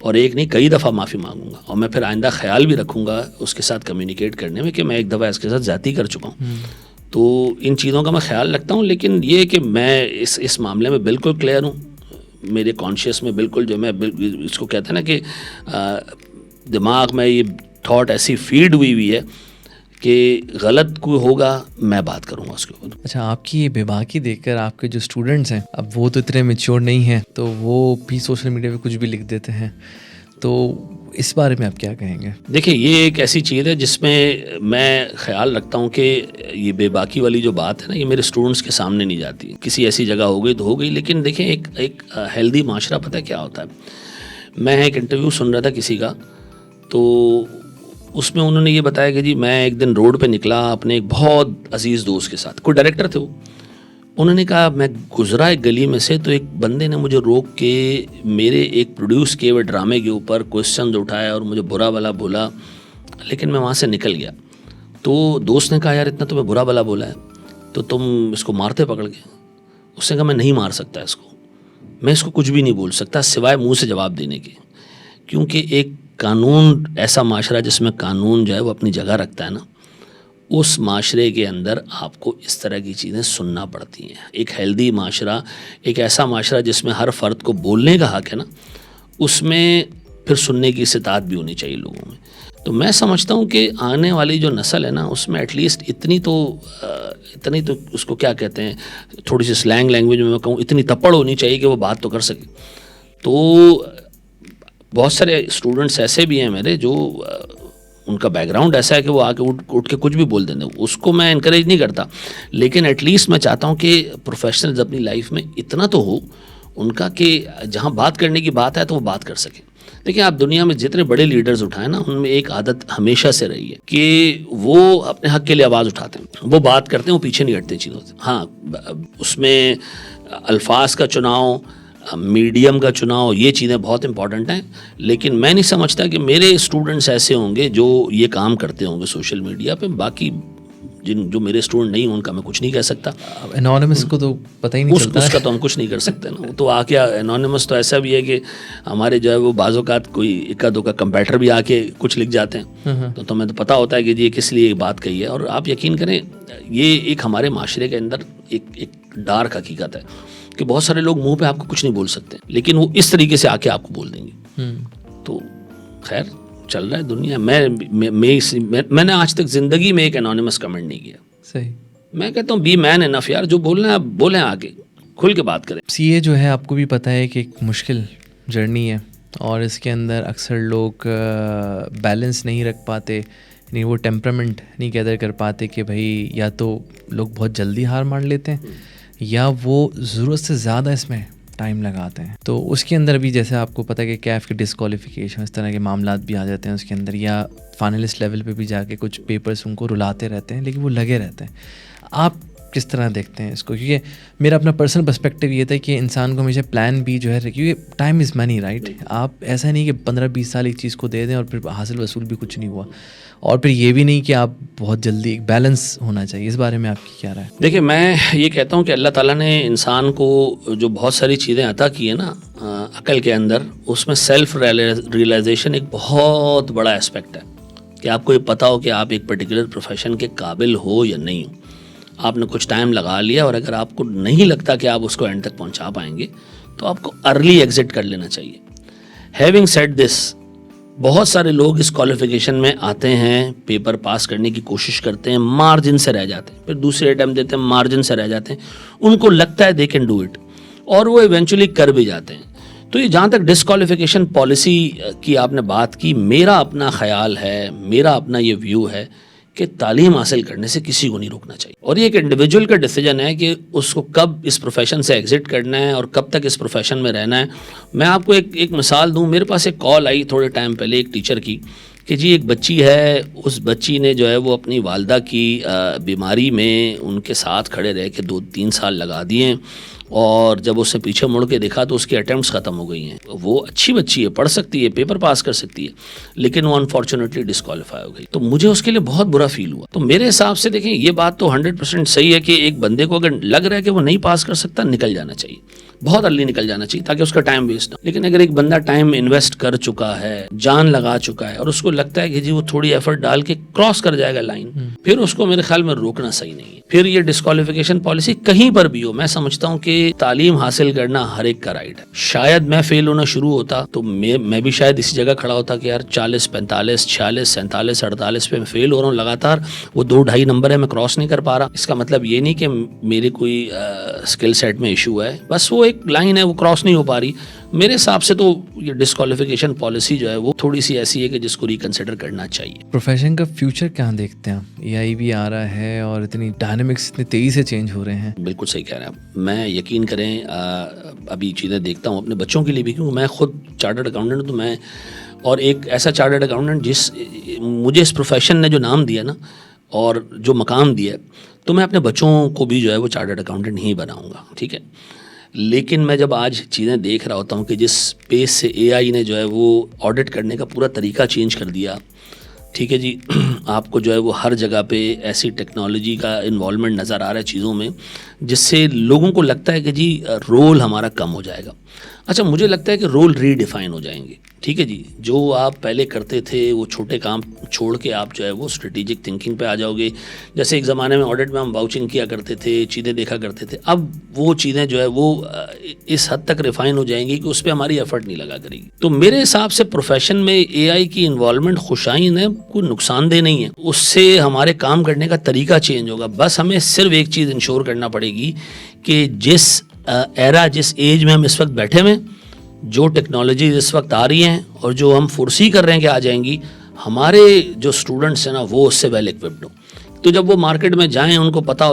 اور ایک نہیں کئی دفعہ معافی مانگوں گا. اور میں پھر آئندہ خیال بھی رکھوں گا اس کے ساتھ کمیونیکیٹ کرنے میں کہ میں ایک دفعہ اس کے ساتھ زیادتی کر چکا ہوں. تو ان چیزوں کا میں خیال رکھتا ہوں. لیکن یہ کہ میں اس معاملے میں بالکل کلیئر ہوں, میرے کانشیس میں بالکل جو میں اس کو کہتے ہیں نا کہ دماغ میں یہ تھاٹ ایسی فیڈ ہوئی ہے کہ غلط کوئی ہوگا میں بات کروں گا اس کے اوپر. اچھا, آپ کی یہ بے باکی دیکھ کر آپ کے جو اسٹوڈنٹس ہیں, اب وہ تو اتنے میچور نہیں ہیں تو وہ بھی سوشل میڈیا پہ کچھ بھی لکھ دیتے ہیں, تو اس بارے میں آپ کیا کہیں گے؟ دیکھیں یہ ایک ایسی چیز ہے جس میں میں خیال رکھتا ہوں کہ یہ بے باکی والی جو بات ہے نا, یہ میرے اسٹوڈنٹس کے سامنے نہیں جاتی. کسی ایسی جگہ ہو گئی تو ہو گئی, لیکن دیکھیں ایک ہیلدی معاشرہ پتہ ہے کیا ہوتا ہے. میں ایک انٹرویو سن رہا تھا کسی کا, تو اس میں انہوں نے یہ بتایا کہ جی میں ایک دن روڈ پہ نکلا اپنے ایک بہت عزیز دوست کے ساتھ, کوئی ڈائریکٹر تھے وہ. انہوں نے کہا میں گزرا ایک گلی میں سے تو ایک بندے نے مجھے روک کے میرے ایک پروڈیوس کیے ہوئے ڈرامے کے اوپر کوشچنز اٹھایا اور مجھے برا بلا بولا, لیکن میں وہاں سے نکل گیا. تو دوست نے کہا یار اتنا تمہیں برا بلا بولا ہے تو تم اس کو مارتے پکڑ کے. اس نے کہا میں نہیں مار سکتا اس کو, میں اس کو کچھ بھی نہیں بول سکتا سوائے منہ سے جواب دینے کے, کیونکہ ایک قانون ایسا معاشرہ جس میں قانون جو ہے وہ اپنی جگہ رکھتا ہے نا, اس معاشرے کے اندر آپ کو اس طرح کی چیزیں سننا پڑتی ہیں. ایک ہیلدی معاشرہ, ایک ایسا معاشرہ جس میں ہر فرد کو بولنے کا حق ہے نا, اس میں پھر سننے کی استطاعت بھی ہونی چاہیے لوگوں میں. تو میں سمجھتا ہوں کہ آنے والی جو نسل ہے نا, اس میں ایٹ لیسٹ اتنی تو اس کو کیا کہتے ہیں, تھوڑی سی سلینگ لینگویج میں کہوں, اتنی تپڑ ہونی چاہیے کہ وہ بات تو کر سکے. تو بہت سارے اسٹوڈنٹس ایسے بھی ہیں میرے جو ان کا بیک گراؤنڈ ایسا ہے کہ وہ آ کے اٹھ کے کچھ بھی بول دیں, اس کو میں انکریج نہیں کرتا, لیکن ایٹ لیسٹ میں چاہتا ہوں کہ پروفیشنلز اپنی لائف میں اتنا تو ہو ان کا کہ جہاں بات کرنے کی بات ہے تو وہ بات کر سکیں. دیکھیں آپ دنیا میں جتنے بڑے لیڈرز اٹھائیں نا, ان میں ایک عادت ہمیشہ سے رہی ہے کہ وہ اپنے حق کے لیے آواز اٹھاتے ہیں, وہ بات کرتے ہیں, وہ پیچھے نہیں ہٹتے چیزوں سے. ہاں اس میں الفاظ کا چناؤ, میڈیم کا چناؤ, یہ چیزیں بہت امپورٹنٹ ہیں. لیکن میں نہیں سمجھتا کہ میرے اسٹوڈنٹس ایسے ہوں گے جو یہ کام کرتے ہوں گے سوشل میڈیا پہ. باقی جو میرے اسٹوڈنٹ نہیں ہیں ان کا میں کچھ نہیں کہہ سکتا. انونیمس کو تو پتہ ہی نہیں چلتا اس کا تو ہم کچھ نہیں کر سکتے نا. تو آ کے انونیمس تو ایسا بھی ہے کہ ہمارے جو ہے وہ بعض اوقات کوئی اکا دو کا کمپیٹر بھی آ کے کچھ لکھ جاتے ہیں, تو تمہیں تو پتہ ہوتا ہے کہ جی کس لیے یہ بات کہی ہے. اور آپ یقین کریں یہ ایک ہمارے معاشرے کے اندر ایک ڈارک حقیقت ہے کہ بہت سارے لوگ منہ پہ آپ کو کچھ نہیں بول سکتے, لیکن وہ اس طریقے سے آ کے آپ کو بول دیں گے. تو خیر چل رہا ہے دنیا. میں نے آج تک زندگی میں ایک انونیمس کمنٹ نہیں کیا. صحیح. میں کہتا ہوں بی مین انف یار, جو بولنا ہے آپ بولیں, آگے کھل کے بات کریں. سی اے جو ہے آپ کو بھی پتہ ہے کہ ایک مشکل جرنی ہے, اور اس کے اندر اکثر لوگ بیلنس نہیں رکھ پاتے, یعنی وہ ٹیمپرامنٹ نہیں گیدر کر پاتے کہ بھائی یا تو لوگ بہت جلدی ہار مان لیتے ہیں یا وہ ضرورت سے زیادہ اس میں ٹائم لگاتے ہیں. تو اس کے اندر بھی جیسے آپ کو پتہ ہے کہ کیف کی ڈسکوالیفیکیشن اس طرح کے معاملات بھی آ جاتے ہیں اس کے اندر, یا فائنلسٹ لیول پہ بھی جا کے کچھ پیپرس ان کو رلاتے رہتے ہیں لیکن وہ لگے رہتے ہیں. آپ کس طرح دیکھتے ہیں اس کو؟ کیونکہ میرا اپنا پرسنل پرسپیکٹیو یہ تھا کہ انسان کو ہمیشہ پلان بھی جو ہے, کیونکہ ٹائم از منی رائٹ. آپ ایسا نہیں کہ 15-20 سال ایک چیز کو دے دیں اور پھر حاصل وصول بھی کچھ نہیں ہوا, اور پھر یہ بھی نہیں کہ آپ بہت جلدی, ایک بیلنس ہونا چاہیے. اس بارے میں آپ کی کیا رائے؟ دیکھیں میں یہ کہتا ہوں کہ اللہ تعالیٰ نے انسان کو جو بہت ساری چیزیں عطا کی ہیں نا عقل کے اندر, اس میں سیلف ریئلائزیشن ایک بہت بڑا اسپیکٹ ہے کہ آپ کو یہ پتہ ہو کہ آپ ایک پرٹیکولر پروفیشن کے قابل ہو یا نہیں ہو. آپ نے کچھ ٹائم لگا لیا اور اگر آپ کو نہیں لگتا کہ آپ اس کو اینڈ تک پہنچا پائیں گے تو آپ کو ارلی ایگزٹ کر لینا چاہیے. ہیونگ سیڈ دس, بہت سارے لوگ اس کوالیفیکیشن میں آتے ہیں, پیپر پاس کرنے کی کوشش کرتے ہیں, مارجن سے رہ جاتے ہیں, پھر دوسرے اٹیمپٹ دیتے ہیں, مارجن سے رہ جاتے ہیں, ان کو لگتا ہے دے کین ڈو اٹ, اور وہ ایونچولی کر بھی جاتے ہیں. تو یہ جہاں تک ڈسکوالیفیکیشن پالیسی کی آپ نے بات کی, میرا اپنا خیال ہے, میرا اپنا یہ ویو ہے کہ تعلیم حاصل کرنے سے کسی کو نہیں روکنا چاہیے, اور یہ ایک انڈیویجول کا ڈیسیجن ہے کہ اس کو کب اس پروفیشن سے ایگزٹ کرنا ہے اور کب تک اس پروفیشن میں رہنا ہے. میں آپ کو ایک مثال دوں. میرے پاس ایک کال آئی تھوڑے ٹائم پہلے ایک ٹیچر کی کہ جی ایک بچی ہے, اس بچی نے جو ہے وہ اپنی والدہ کی بیماری میں ان کے ساتھ کھڑے رہ کے 2-3 سال لگا دیے, اور جب اس نے پیچھے مڑ کے دیکھا تو اس کی اٹیمپٹس ختم ہو گئی ہیں. وہ اچھی بچی ہے, پڑھ سکتی ہے, پیپر پاس کر سکتی ہے, لیکن وہ انفارچونیٹلی ڈسکوالیفائی ہو گئی. تو مجھے اس کے لیے بہت برا فیل ہوا. تو میرے حساب سے دیکھیں یہ بات تو 100% صحیح ہے کہ ایک بندے کو اگر لگ رہا ہے کہ وہ نہیں پاس کر سکتا, نکل جانا چاہیے, بہت ارلی نکل جانا چاہیے تاکہ اس کا ٹائم ویسٹ نہ. لیکن اگر ایک بندہ ٹائم انویسٹ کر چکا ہے, جان لگا چکا ہے, اور اس کو لگتا ہے کہ جی وہ تھوڑی ایفرٹ ڈال کے کراس کر جائے گا لائن, پھر اس کو میرے خیال میں روکنا صحیح نہیں ہے. پھر یہ ڈسکوالیفیکیشن پالیسی کہیں پر بھی ہو, میں سمجھتا ہوں کہ تعلیم حاصل کرنا ہر ایک کا رائٹ ہے. شاید میں فیل ہونا شروع ہوتا تو میں بھی شاید اسی جگہ کھڑا ہوتا کہ یار 40, 45, 46, 47, 48 پہ میں فیل ہو رہا ہوں لگاتار, وہ 2-2.5 نمبر ہے, میں کراس نہیں کر پا رہا. اس کا مطلب یہ نہیں کہ میرے کوئی اسکل سیٹ میں ایشو ہے, بس وہ ایک لائن ہے وہ کراس نہیں ہو پا رہی. میرے حساب سے تو یہ ڈسکوالیفیکیشن پالیسی جو ہے وہ تھوڑی سی ایسی ہے کہ جس کو ریکنسیڈر کرنا چاہیے. پروفیشن کا فیوچر کہاں دیکھتے ہیں آپ؟ اے آئی بھی آ رہا ہے اور اتنی ڈائنامکس اتنی تیزی سے چینج ہو رہے ہیں. بالکل صحیح کہہ رہے ہیں آپ. میں یقین کریں ابھی چیزیں دیکھتا ہوں اپنے بچوں کے لیے بھی, کیونکہ میں خود چارٹرڈ اکاؤنٹنٹ, تو میں اور ایک ایسا چارٹرڈ اکاؤنٹنٹ جس مجھے اس پروفیشن نے جو نام دیا نا اور جو مقام دیا, تو میں اپنے بچوں کو بھی جو ہے وہ چارٹرڈ اکاؤنٹنٹ ہی بناؤں گا, ٹھیک ہے. لیکن میں جب آج چیزیں دیکھ رہا ہوتا ہوں کہ جس پیس سے اے آئی نے جو ہے وہ آڈٹ کرنے کا پورا طریقہ چینج کر دیا, ٹھیک ہے جی, آپ کو جو ہے وہ ہر جگہ پہ ایسی ٹیکنالوجی کا انوالومنٹ نظر آ رہا ہے چیزوں میں جس سے لوگوں کو لگتا ہے کہ جی رول ہمارا کم ہو جائے گا. اچھا مجھے لگتا ہے کہ رول ری ڈیفائن ہو جائیں گے, ٹھیک ہے جی. جو آپ پہلے کرتے تھے وہ چھوٹے کام چھوڑ کے آپ جو ہے وہ اسٹریٹجک تھنکنگ پہ آ جاؤ گے. جیسے ایک زمانے میں آڈٹ میں ہم واؤچنگ کیا کرتے تھے, چیزیں دیکھا کرتے تھے, اب وہ چیزیں جو ہے وہ اس حد تک ریفائن ہو جائیں گی کہ اس پہ ہماری ایفرٹ نہیں لگا کرے گی. تو میرے حساب سے پروفیشن میں اے آئی کی انوالومنٹ خوشائن ہے, کوئی نقصان دہ نہیں ہے. اس سے ہمارے کام کرنے کا طریقہ چینج ہوگا. بس ہمیں صرف ایک چیز انشور کرنا پڑے گی کہ جس ایرا جس ایج میں ہم اس وقت بیٹھے ہوئے, جو ٹیکنالوجیز اس وقت آ رہی ہیں اور جو ہم فورسی کر رہے ہیں کہ آ جائیں گی, ہمارے جو اسٹوڈنٹس ہیں نا وہ اس سے ویل ایکوپڈ ہوں. تو جب وہ مارکیٹ میں جائیں ان کو پتہ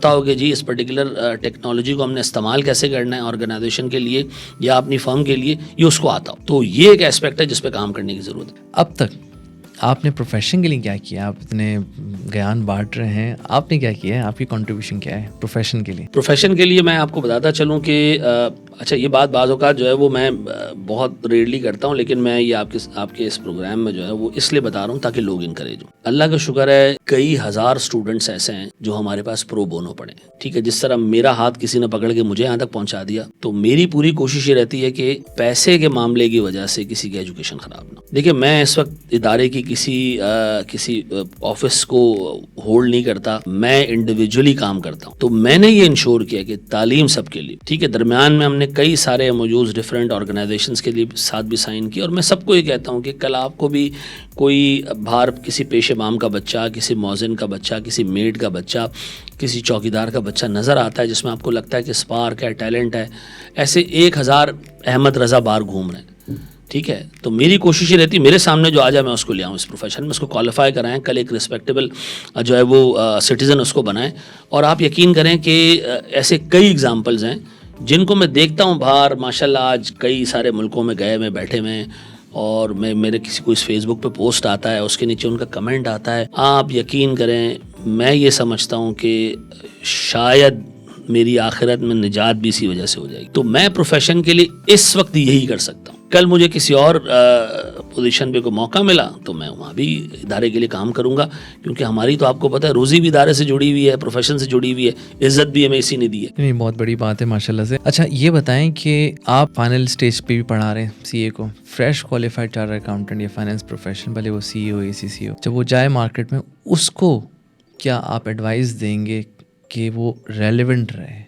ہو کہ جی اس پرٹیکولر ٹیکنالوجی کو ہم نے استعمال کیسے کرنا ہے آرگنائزیشن کے لیے یا اپنی فرم کے لیے, یہ اس کو آتا ہو. تو یہ ایک اسپیکٹ ہے جس پہ کام کرنے کی ضرورت ہے. اب تک آپ نے پروفیشن کے لیے کیا کیا؟ آپ اتنے گیان بانٹ رہے ہیں, آپ نے کیا کیا ہے؟ آپ کی کنٹریبیوشن کیا ہے پروفیشن کے لیے؟ پروفیشن کے لیے میں آپ کو بتاتا چلوں کہ اچھا یہ بات بعض اوقات جو ہے وہ میں بہت ریئرلی کرتا ہوں، لیکن میں یہ آپ کے اس پروگرام میں جو ہے وہ اس لیے بتا رہا ہوں تاکہ لوگ انکریج ہوں. اللہ کا شکر ہے کئی ہزار اسٹوڈنٹس ایسے ہیں جو ہمارے پاس پرو بونو پڑھے ہیں. ٹھیک ہے، جس طرح میرا ہاتھ کسی نے پکڑ کے مجھے یہاں تک پہنچا دیا، تو میری پوری کوشش یہ رہتی ہے کہ پیسے کے معاملے کی وجہ سے کسی کی ایجوکیشن خراب نہ ہو. دیکھیے میں اس وقت ادارے کی کسی آفس کو ہولڈ نہیں کرتا، میں انڈیویجولی کام کرتا ہوں. تو میں نے یہ انشور کیا کہ تعلیم سب کے لیے. ٹھیک ہے، درمیان میں ہم نے کئی سارے موجود ڈفرینٹ آرگنائزیشنز کے لیے ساتھ بھی سائن کیا، اور میں سب کو یہ کہتا ہوں کہ کل آپ کو بھی کوئی باہر کسی پیش امام کا بچہ، کسی مؤذن کا بچہ، کسی میڈ کا بچہ، کسی چوکیدار کا بچہ نظر آتا ہے جس میں آپ کو لگتا ہے کہ اسپارک ہے، ٹیلنٹ ہے، ایسے 1000 احمد رضا بار گھوم رہے ہیں. ٹھیک ہے، تو میری کوشش یہ رہتی ہے میرے سامنے جو آ جائے میں اس کو لے آؤں اس پروفیشن میں، اس کو کوالیفائی کرائیں، کل ایک رسپیکٹیبل جو ہے وہ سٹیزن اس کو بنائیں. اور آپ یقین کریں کہ ایسے کئی ایگزامپلز ہیں جن کو میں دیکھتا ہوں باہر، ماشاءاللہ آج کئی سارے ملکوں میں گئے میں بیٹھے ہوئے ہیں، اور میرے کسی کو اس فیس بک پہ پوسٹ آتا ہے، اس کے نیچے ان کا کمنٹ آتا ہے. آپ یقین کریں میں یہ سمجھتا ہوں کہ شاید میری آخرت میں نجات بھی اسی وجہ سے ہو جائے گی. تو میں پروفیشن کے لیے اس وقت یہی کر سکتا ہوں. کل مجھے کسی اور پوزیشن پہ کوئی موقع ملا تو میں وہاں بھی ادارے کے لیے کام کروں گا، کیونکہ ہماری تو آپ کو پتہ ہے روزی بھی ادارے سے جڑی ہوئی ہے، پروفیشن سے جڑی ہوئی ہے، عزت بھی ہمیں اسی نے دی ہے. نہیں، بہت بڑی بات ہے ماشاءاللہ سے. اچھا یہ بتائیں کہ آپ فائنل اسٹیج پہ بھی پڑھا رہے ہیں سی اے کو، فریش کوالیفائڈ چارٹرڈ اکاؤنٹنٹ یا فائنینس پروفیشنل، بھلے وہ سی اے ہو اے سی سی ہو، جب وہ جائے مارکیٹ میں اس کو کیا آپ ایڈوائز دیں گے کہ وہ ریلیونٹ رہے؟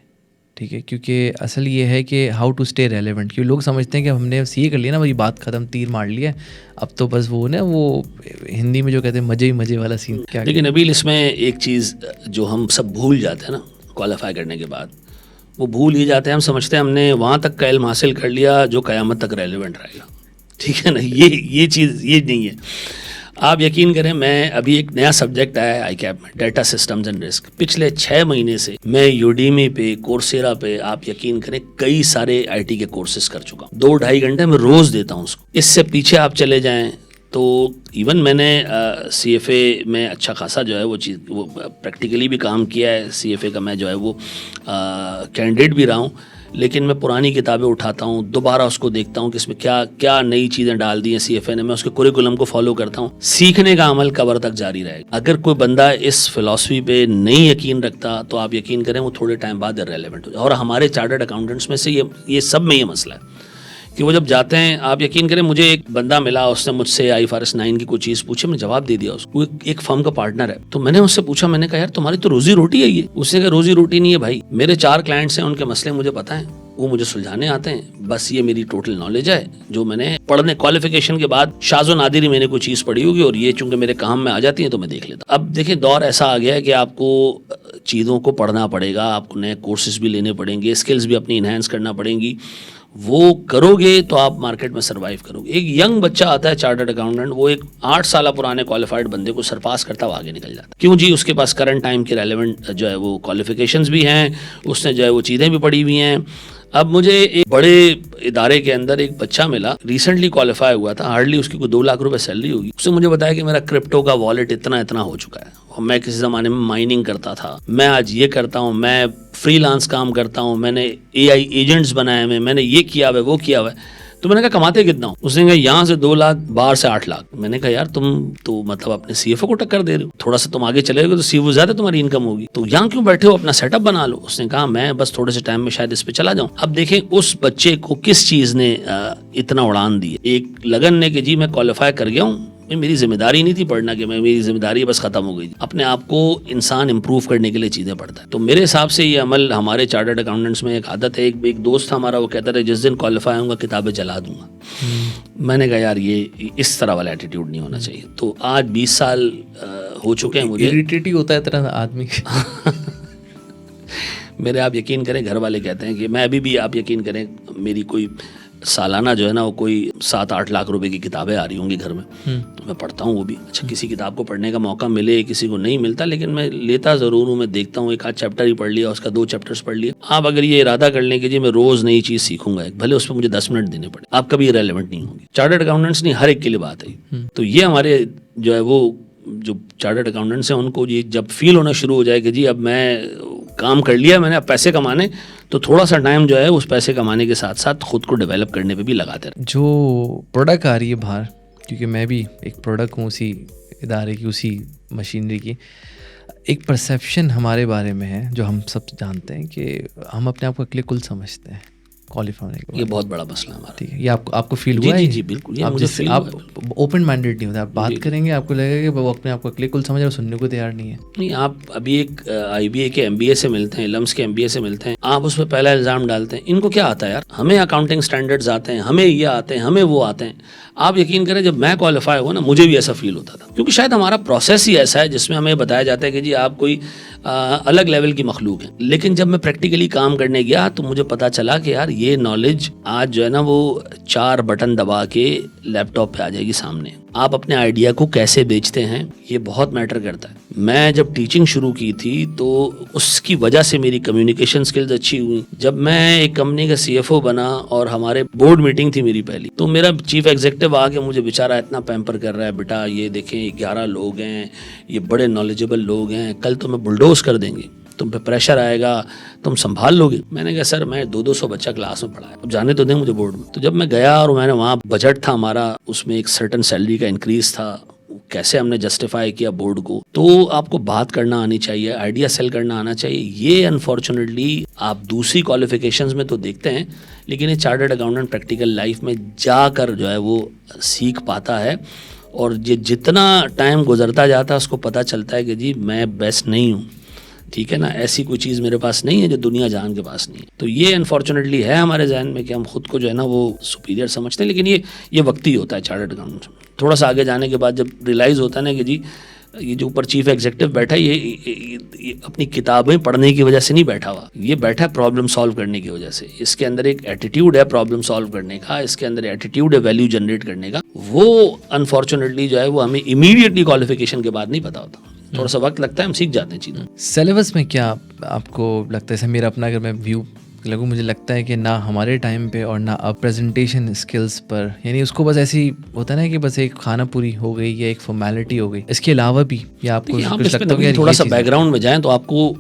ٹھیک ہے، کیونکہ اصل یہ ہے کہ ہاؤ ٹو اسٹے ریلیونٹ. کیونکہ لوگ سمجھتے ہیں کہ ہم نے سی اے کر لیا نا، وہی بات ختم، تیر مار لیا، اب تو بس وہ نا وہ ہندی میں جو کہتے ہیں مزے ہی مزے والا سین. کیا لیکن نبیل اس میں ایک چیز جو ہم سب بھول جاتے ہیں نا کوالیفائی کرنے کے بعد، وہ بھول ہی جاتے ہیں، ہم سمجھتے ہیں ہم نے وہاں تک کا علم حاصل کر لیا جو قیامت تک ریلیونٹ رہے گا. ٹھیک ہے نا، یہ چیز یہ نہیں ہے. آپ یقین کریں میں ابھی ایک نیا سبجیکٹ آیا ہے آئی کیپ میں، ڈیٹا سسٹمز اینڈ رسک. پچھلے 6 مہینے سے میں یوڈیمی پہ، کورسیرا پہ، آپ یقین کریں کئی سارے آئی ٹی کے کورسز کر چکا ہوں. 2-2.5 گھنٹے میں روز دیتا ہوں اس کو. اس سے پیچھے آپ چلے جائیں تو ایون میں نے سی ایف اے میں اچھا خاصا جو ہے وہ چیز وہ پریکٹیکلی بھی کام کیا ہے. سی ایف اے کا میں جو ہے وہ کینڈیڈیٹ بھی رہا ہوں، لیکن میں پرانی کتابیں اٹھاتا ہوں، دوبارہ اس کو دیکھتا ہوں کہ اس میں کیا نئی چیزیں ڈال دی ہیں سی ایف اے نے. میں اس کے کوریکولم کو فالو کرتا ہوں. سیکھنے کا عمل قبر تک جاری رہے گا. اگر کوئی بندہ اس فلاسفی پہ نہیں یقین رکھتا تو آپ یقین کریں وہ تھوڑے ٹائم بعد ریلیونٹ ہو جائے. اور ہمارے چارٹرڈ اکاؤنٹنٹس میں سے یہ سب میں یہ مسئلہ ہے کہ وہ جب جاتے ہیں، آپ یقین کریں مجھے ایک بندہ ملا، اس نے مجھ سے IFRS 9 کی کوئی چیز پوچھی، میں جواب دے دیا. اس کو ایک فرم کا پارٹنر ہے، تو میں نے اس سے پوچھا، میں نے کہا یار تمہاری تو روزی روٹی ہے یہ. اس نے کہا روزی روٹی نہیں ہے بھائی، میرے 4 کلائنٹس ہیں، ان کے مسئلے مجھے پتہ ہیں، وہ مجھے سلجھانے آتے ہیں، بس یہ میری ٹوٹل نالج ہے جو میں نے پڑھنے کوالیفیکیشن کے بعد شاذ و نادر ہی میں نے کوئی چیز پڑھی ہوگی، اور یہ چونکہ میرے کام میں آ جاتی ہیں تو میں دیکھ لیتا ہوں. اب دیکھیں دور ایسا آ گیا ہے کہ آپ کو چیزوں کو پڑھنا پڑے گا، آپ کو نئے کورسز بھی لینے پڑیں گے، اسکلز بھی اپنی انہینس کرنا پڑیں گی. وہ کرو گے تو آپ مارکیٹ میں سروائیو کرو گے. ایک ینگ بچہ آتا ہے چارٹرڈ اکاؤنٹنٹ، وہ ایک 8 سالہ پرانے کوالیفائڈ بندے کو سرپاس کرتا وہ آگے نکل جاتا. کیوں جی؟ اس کے پاس کرنٹ ٹائم کے ریلیونٹ جو ہے وہ کوالیفیکیشنز بھی ہیں، اس نے جو ہے وہ چیزیں بھی پڑھی ہوئی ہیں. اب مجھے ایک بڑے ادارے کے اندر ایک بچہ ملا، ریسنٹلی کوالیفائی ہوا تھا، ہارڈلی اس کی کوئی 2 لاکھ روپے سیلری ہوگی. اس نے مجھے بتایا کہ میرا کرپٹو کا والیٹ اتنا ہو چکا ہے، اور میں کسی زمانے میں مائننگ کرتا تھا، میں آج یہ کرتا ہوں، میں فری لانس کام کرتا ہوں، میں نے AI ایجنٹس بنائے ہوئے، میں نے یہ کیا ہوا ہے وہ کیا ہوا ہے. تو میں نے کہا کماتے کتنا ہوں؟ اس نے کہا یہاں سے 2 لاکھ، باہر سے 8 لاکھ. میں نے کہا یار تم تو مطلب اپنے CFO کو ٹکر دے رہے ہو، تھوڑا سا تم آگے چلے گے تو CFO زیادہ تمہاری انکم ہوگی، تو یہاں کیوں بیٹھے ہو، اپنا سیٹ اپ بنا لو. اس نے کہا میں بس تھوڑے سے ٹائم میں شاید اس پہ چلا جاؤں. اب دیکھیں اس بچے کو کس چیز نے اتنا اڑان دی، ایک لگن نے کہ جی میں کوالیفائی کر گیا ہوں، میری ذمہ داری نہیں تھی پڑھنا کہ میری ذمہ داری بس ختم ہو گئی. اپنے آپ کو انسان امپروو کرنے کے لیے چیزیں پڑھتا ہے. تو میرے حساب سے یہ عمل ہمارے چارٹرڈ اکاؤنٹنٹس میں ایک عادت ہے. ایک دوست تھا ہمارا، وہ کہتا تھا جس دن کوالیفائی ہوں گا کتابیں جلا دوں گا. میں نے کہا یار یہ اس طرح والا ایٹیٹیوڈ نہیں ہونا چاہیے. تو آج 20 سال ہو چکے ہیں مجھے. اریٹیٹی ہوتا ہے طرح آدمی میرے آپ یقین کریں گھر والے کہتے ہیں کہ میں ابھی بھی آپ یقین کریں میری کوئی سالانہ جو ہے نا وہ کوئی 7-8 لاکھ روپے کی کتابیں آ رہی ہوں گی گھر میں. میں پڑھتا ہوں وہ بھی. اچھا کسی کتاب کو پڑھنے کا موقع ملے، کسی کو نہیں ملتا، لیکن میں لیتا ضرور ہوں. میں دیکھتا ہوں، ایک 8 چیپٹر ہی پڑھ لیا، اس کا 2 چیپٹرز پڑھ لیا. آپ اگر یہ ارادہ کر لیں کہ جی میں روز نئی چیز سیکھوں گا، بھلے اس پہ مجھے 10 منٹ دینے پڑے، آپ کبھی ریلیونٹ نہیں ہوں گے. چارٹرڈ اکاؤنٹنٹس نہیں، ہر ایک کے لیے بات ہے. تو یہ ہمارے جو ہے وہ جو چارٹرڈ اکاؤنٹنٹس ہیں ان کو یہ جب فیل ہونا شروع ہو جائے کہ جی اب میں کام کر لیا میں نے, اب پیسے کمانے, تو تھوڑا سا ٹائم جو ہے اس پیسے کمانے کے ساتھ ساتھ خود کو ڈیولپ کرنے پہ بھی لگاتے رہے. جو پروڈکٹ آ رہی ہے باہر, کیونکہ میں بھی ایک پروڈکٹ ہوں اسی ادارے کی, اسی مشینری کی, ایک پرسیپشن ہمارے بارے میں ہے جو ہم سب جانتے ہیں کہ ہم اپنے آپ کو اکیلے کل سمجھتے ہیں کوالیفائی ہونے کے بعد. یہ بہت بڑا مسئلہ ہے ہمارا. ٹھیک ہے, یہ آپ کو فیل ہوا ہے؟ جی بالکل. آپ اوپن مائنڈیڈ نہیں ہوتے, آپ بات کریں گے آپ کو لگے گا کہ وہ اپنے آپ کو اکیلے کل سمجھ اور سننے کو تیار نہیں ہے. نہیں, آپ ابھی ایک IBA کے MBA سے ملتے ہیں, لمس کے MBA سے ملتے ہیں, آپ اس پہ پہلا الزام ڈالتے ہیں ان کو کیا آتا ہے یار, ہمیں اکاؤنٹنگ اسٹینڈرڈز آتے ہیں, ہمیں یہ آتے ہیں, ہمیں وہ آتے ہیں. آپ یقین کریں جب میں کوالیفائی ہوا نا مجھے بھی ایسا فیل ہوتا تھا, کیونکہ شاید ہمارا پروسیس ہی ایسا ہے جس میں ہمیں بتایا جاتا ہے کہ جی آپ کوئی الگ لیول کی مخلوق ہیں. لیکن جب میں پریکٹیکلی کام کرنے گیا تو مجھے پتا چلا کہ یار یہ نالج آج جو ہے نا وہ 4 بٹن دبا کے لیپ ٹاپ پہ آ جائے گی سامنے. آپ اپنے آئیڈیا کو کیسے بیچتے ہیں یہ بہت میٹر کرتا ہے. میں جب ٹیچنگ شروع کی تھی تو اس کی وجہ سے میری کمیونیکیشن سکلز اچھی ہوئی. جب میں ایک کمپنی کا CFO بنا اور ہمارے بورڈ میٹنگ تھی میری پہلی, تو میرا چیف ایگزیکٹو آ کے مجھے بیچارہ اتنا پیمپر کر رہا ہے, بیٹا یہ دیکھیں 11 لوگ ہیں, یہ بڑے نالجبل لوگ ہیں, کل تمہیں بلڈوز کر دیں گے, تم پہ پریشر آئے گا, تم سنبھال لو گے. میں نے کہا سر میں 200 بچہ کلاس میں پڑھایا, اب جانے تو دیں مجھے بورڈ میں. تو جب میں گیا اور میں نے وہاں بجٹ تھا ہمارا, اس میں ایک سرٹن سیلری کا انکریز تھا, کیسے ہم نے جسٹیفائی کیا بورڈ کو. تو آپ کو بات کرنا آنی چاہیے, آئیڈیا سیل کرنا آنا چاہیے. یہ انفارچونیٹلی آپ دوسری کوالیفیکیشنز میں تو دیکھتے ہیں, لیکن یہ چارٹرڈ اکاؤنٹنٹ پریکٹیکل لائف میں جا کر جو ہے وہ سیکھ پاتا ہے. اور یہ جتنا ٹائم گزرتا جاتا ہے اس کو پتہ چلتا ہے کہ جی میں بیسٹ نہیں ہوں, ٹھیک ہے نا, ایسی کوئی چیز میرے پاس نہیں ہے جو دنیا جہان کے پاس نہیں ہے. تو یہ انفارچونیٹلی ہے ہمارے ذہن میں کہ ہم خود کو جو ہے نا وہ سپیریئر سمجھتے ہیں, لیکن یہ وقتی ہوتا ہے. چارٹرڈ اکاؤنٹنٹ تھوڑا سا آگے جانے کے بعد جب ریلائز ہوتا ہے نا کہ جی یہ جو اوپر چیف ایگزیکٹو بیٹھا ہے یہ اپنی کتابیں پڑھنے کی وجہ سے نہیں بیٹھا ہوا, یہ بیٹھا ہے پرابلم سالو کرنے کی وجہ سے. اس کے اندر ایک ایٹیٹیوڈ ہے پرابلم سالو کرنے کا, اس کے اندر ایٹیٹیوڈ ہے ویلیو جنریٹ کرنے کا. وہ انفارچونیٹلی جو ہے وہ ہمیں امیڈیٹلی کوالیفیکیشن کے بعد نہیں پتا ہوتا, تھوڑا سا وقت لگتا ہے, ہم سیکھ جاتے ہیں چیزیں. سلیبس میں کیا آپ کو لگتا ہے, جیسے میرا اپنا اگر میں ویو لگوں, مجھے لگتا ہے کہ نہ ہمارے ٹائم پہ اور نہ اب پریزنٹیشن اسکلس پر, یعنی اس کو بس ایسی ہوتا ہے نا کہ بس ایک کھانا پوری ہو گئی یا ایک فارمیلٹی ہو گئی, اس کے علاوہ بھی یا آپ کو کچھ لگتا ہے تھوڑا سا بیک گراؤنڈ میں جائیں تو آپ کو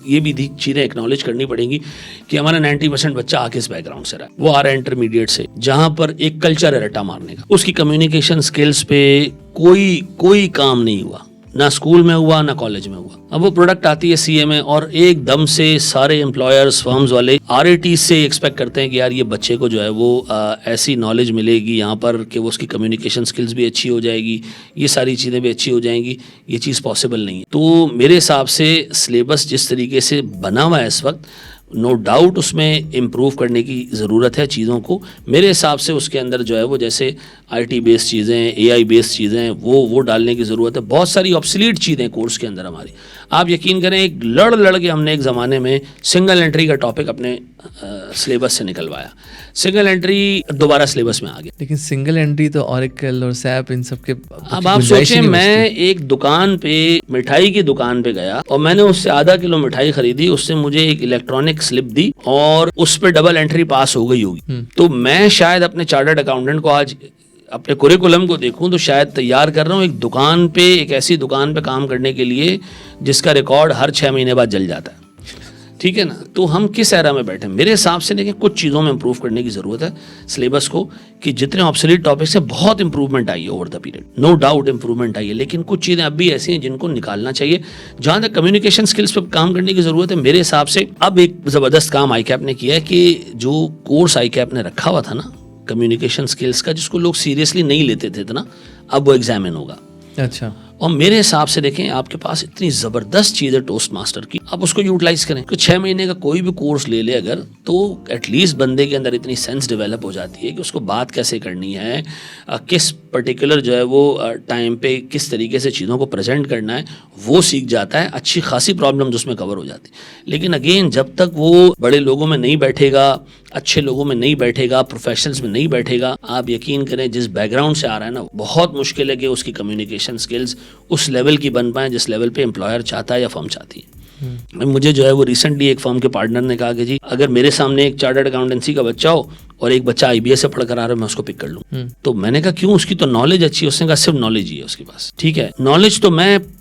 یہ بھی چیزیں ایکنالج کرنی پڑیں گی کہ ہمارا 90% بچہ آ کے اس بیک گراؤنڈ سے رہا ہے. وہ آ رہا ہے انٹرمیڈیٹ سے, جہاں پر ایک کلچر ہے رٹا مارنے کا, اس کی کمیونیکیشن اسکلس پہ کوئی کام نہیں ہوا, نہ اسکول میں ہوا نہ کالج میں ہوا. اب وہ پروڈکٹ آتی ہے CA میں اور ایک دم سے سارے امپلائرز فرمز والے RAT سے ایکسپیکٹ کرتے ہیں کہ یار یہ بچے کو جو ہے وہ ایسی نالج ملے گی یہاں پر کہ وہ اس کی کمیونیکیشن سکلز بھی اچھی ہو جائے گی, یہ ساری چیزیں بھی اچھی ہو جائیں گی. یہ چیز پاسبل نہیں ہے. تو میرے حساب سے سلیبس جس طریقے سے بنا ہوا ہے اس وقت, نو ڈاؤٹ اس میں امپروو کرنے کی ضرورت ہے چیزوں کو. میرے حساب سے اس کے اندر جو ہے وہ جیسے IT بیس چیزیں, AI بیس چیزیں, وہ ڈالنے کی ضرورت ہے. بہت ساری آبسلیٹ چیزیں کورس کے اندر ہماری, آپ یقین کریں ایک لڑ کے ہم نے ایک زمانے میں سنگل انٹری کا ٹاپک اپنے سلیبس سے نکلوایا, سنگل انٹری دوبارہ سلیبس میں آ گیا. لیکن سنگل انٹری تو اوریکل اور SAP ان سب کے, اب آپ سوچیں میں ایک دکان پہ مٹھائی کی دکان پہ گیا اور میں نے اس سے ½ کلو مٹھائی خریدی, اس سے مجھے ایک الیکٹرانک سلپ دی اور اس پہ ڈبل انٹری پاس ہو گئی ہوگی. تو میں شاید اپنے چارٹرڈ اکاؤنٹنٹ کو آج اپنے کوریکولم کو دیکھوں تو شاید تیار کر رہا ہوں ایک دکان پہ, ایک ایسی دکان پہ کام کرنے کے لیے جس کا ریکارڈ ہر 6 مہینے بعد جل جاتا ہے. ٹھیک ہے نا, تو ہم کس ایرا میں بیٹھے ہیں. میرے حساب سے دیکھیں کچھ چیزوں میں امپروو کرنے کی ضرورت ہے سلیبس کو, کہ جتنے آبسلیٹ ٹاپکس ہیں بہت امپروومنٹ آئی ہے over the period, no doubt improvement آئی ہے, لیکن کچھ چیزیں اب بھی ایسی ہیں جن کو نکالنا چاہیے. جہاں تک کمیونیکیشن اسکلس پہ کام کرنے کی ضرورت ہے, میرے حساب سے اب ایک زبردست کام ICAP نے کیا ہے کہ جو کورس ICAP نے رکھا ہوا تھا نا کمیونیکیشن اسکلس کا, جس کو لوگ سیریسلی نہیں لیتے تھے نا, اب وہ ایگزامن ہوگا. اچھا, اور میرے حساب سے دیکھیں آپ کے پاس اتنی زبردست چیز ہے ٹوسٹ ماسٹر کی, آپ اس کو یوٹیلائز کریں. کہ 6 مہینے کا کوئی بھی کورس لے لے اگر, تو ایٹ لیسٹ بندے کے اندر اتنی سینس ڈیولپ ہو جاتی ہے کہ اس کو بات کیسے کرنی ہے, کس پرٹیکولر جو ہے وہ ٹائم پہ کس طریقے سے چیزوں کو پریزنٹ کرنا ہے, وہ سیکھ جاتا ہے. اچھی خاصی پرابلمز اس میں کور ہو جاتی. لیکن اگین جب تک وہ بڑے لوگوں میں نہیں بیٹھے گا, اچھے لوگوں میں نہیں بیٹھے گا, پروفیشنلز میں نہیں بیٹھے گا, آپ یقین کریں جس بیک گراؤنڈ سے آ رہا ہے نا, بہت مشکل ہے کہ اس کی کمیونیکیشن سکلز اس لیول کی بن پائیں جس لیول پہ امپلائر چاہتا ہے یا فرم چاہتی ہے. مجھے جو ہے وہ ریسنٹلی ایک فرم کے پارٹنر نے کہا کہ جی اگر میرے سامنے ایک چارٹرڈ اکاؤنٹنسی کا بچہ ہو اور ایک بچہ IBA سے پڑھ کر آ رہا ہے, میں اس کو پک کر لوں. تو میں نے کہا کیوں, اس کی تو نالج اچھی ہے. اس نے کہا صرف نالج ہی ہے اس کے پاس. ٹھیک ہے, نالج تو میں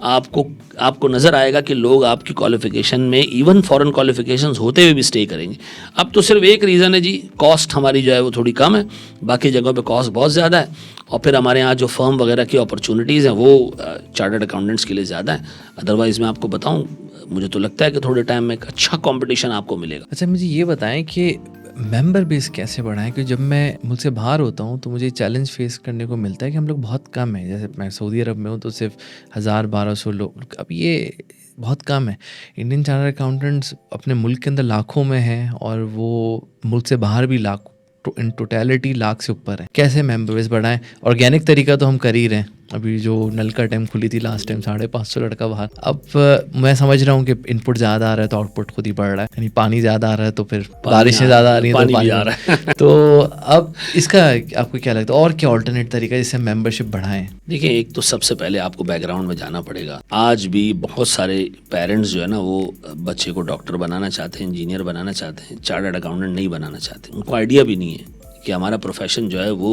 آپ کو نظر آئے گا کہ لوگ آپ کی کوالیفیکیشن میں ایون فورن کوالیفیکیشنز ہوتے ہوئے بھی اسٹے کریں گے. اب تو صرف ایک ریزن ہے جی, کاسٹ ہماری جو ہے وہ تھوڑی کم ہے, باقی جگہوں پہ کاسٹ بہت زیادہ ہے, اور پھر ہمارے یہاں جو فرم وغیرہ کی اپرچونیٹیز ہیں وہ چارٹرڈ اکاؤنٹنٹس کے لیے زیادہ ہیں. ادروائز میں آپ کو بتاؤں, مجھے تو لگتا ہے کہ تھوڑے ٹائم میں ایک اچھا کمپٹیشن آپ کو ملے گا. اچھا مجھے یہ بتائیں کہ ممبر بیس کیسے بڑھائیں, کہ جب میں ملک سے باہر ہوتا ہوں تو مجھے چیلنج فیس کرنے کو ملتا ہے کہ ہم لوگ بہت کم ہیں. جیسے میں سعودی عرب میں ہوں تو صرف 1000-1200 لوگ, اب یہ بہت کم ہے. انڈین چارٹرڈ اکاؤنٹنٹس اپنے ملک کے اندر لاکھوں میں ہیں, اور وہ ملک سے باہر بھی ان ٹوٹیلٹی لاکھ سے اوپر ہے. کیسے ممبر بیس بڑھائیں؟ آرگینک طریقہ تو ہم کر ہی رہے ہیں. ابھی جو نل کا ٹائم کھلی تھی لاسٹ ٹائم 550 لڑکا باہر. اب میں سمجھ رہا ہوں کہ ان پٹ زیادہ آ رہا ہے تو آؤٹ پٹ خود ہی بڑھ رہا ہے, یعنی پانی زیادہ آ رہا ہے تو پھر بارشیں زیادہ آ رہی ہیں تو پانی آ رہا ہے. تو اب اس کا آپ کو کیا لگتا ہے, اور کیا آلٹرنیٹ طریقہ جس سے ممبرشپ بڑھائیں؟ دیکھیں, ایک تو سب سے پہلے آپ کو بیک گراؤنڈ میں جانا پڑے گا. آج بھی بہت سارے پیرنٹس جو ہے نا وہ بچے کو ڈاکٹر بنانا چاہتے ہیں, انجینئر بنانا چاہتے ہیں, چارٹرڈ اکاؤنٹنٹ نہیں بنانا چاہتے. ان کو آئیڈیا بھی نہیں ہے کہ ہمارا پروفیشن جو ہے وہ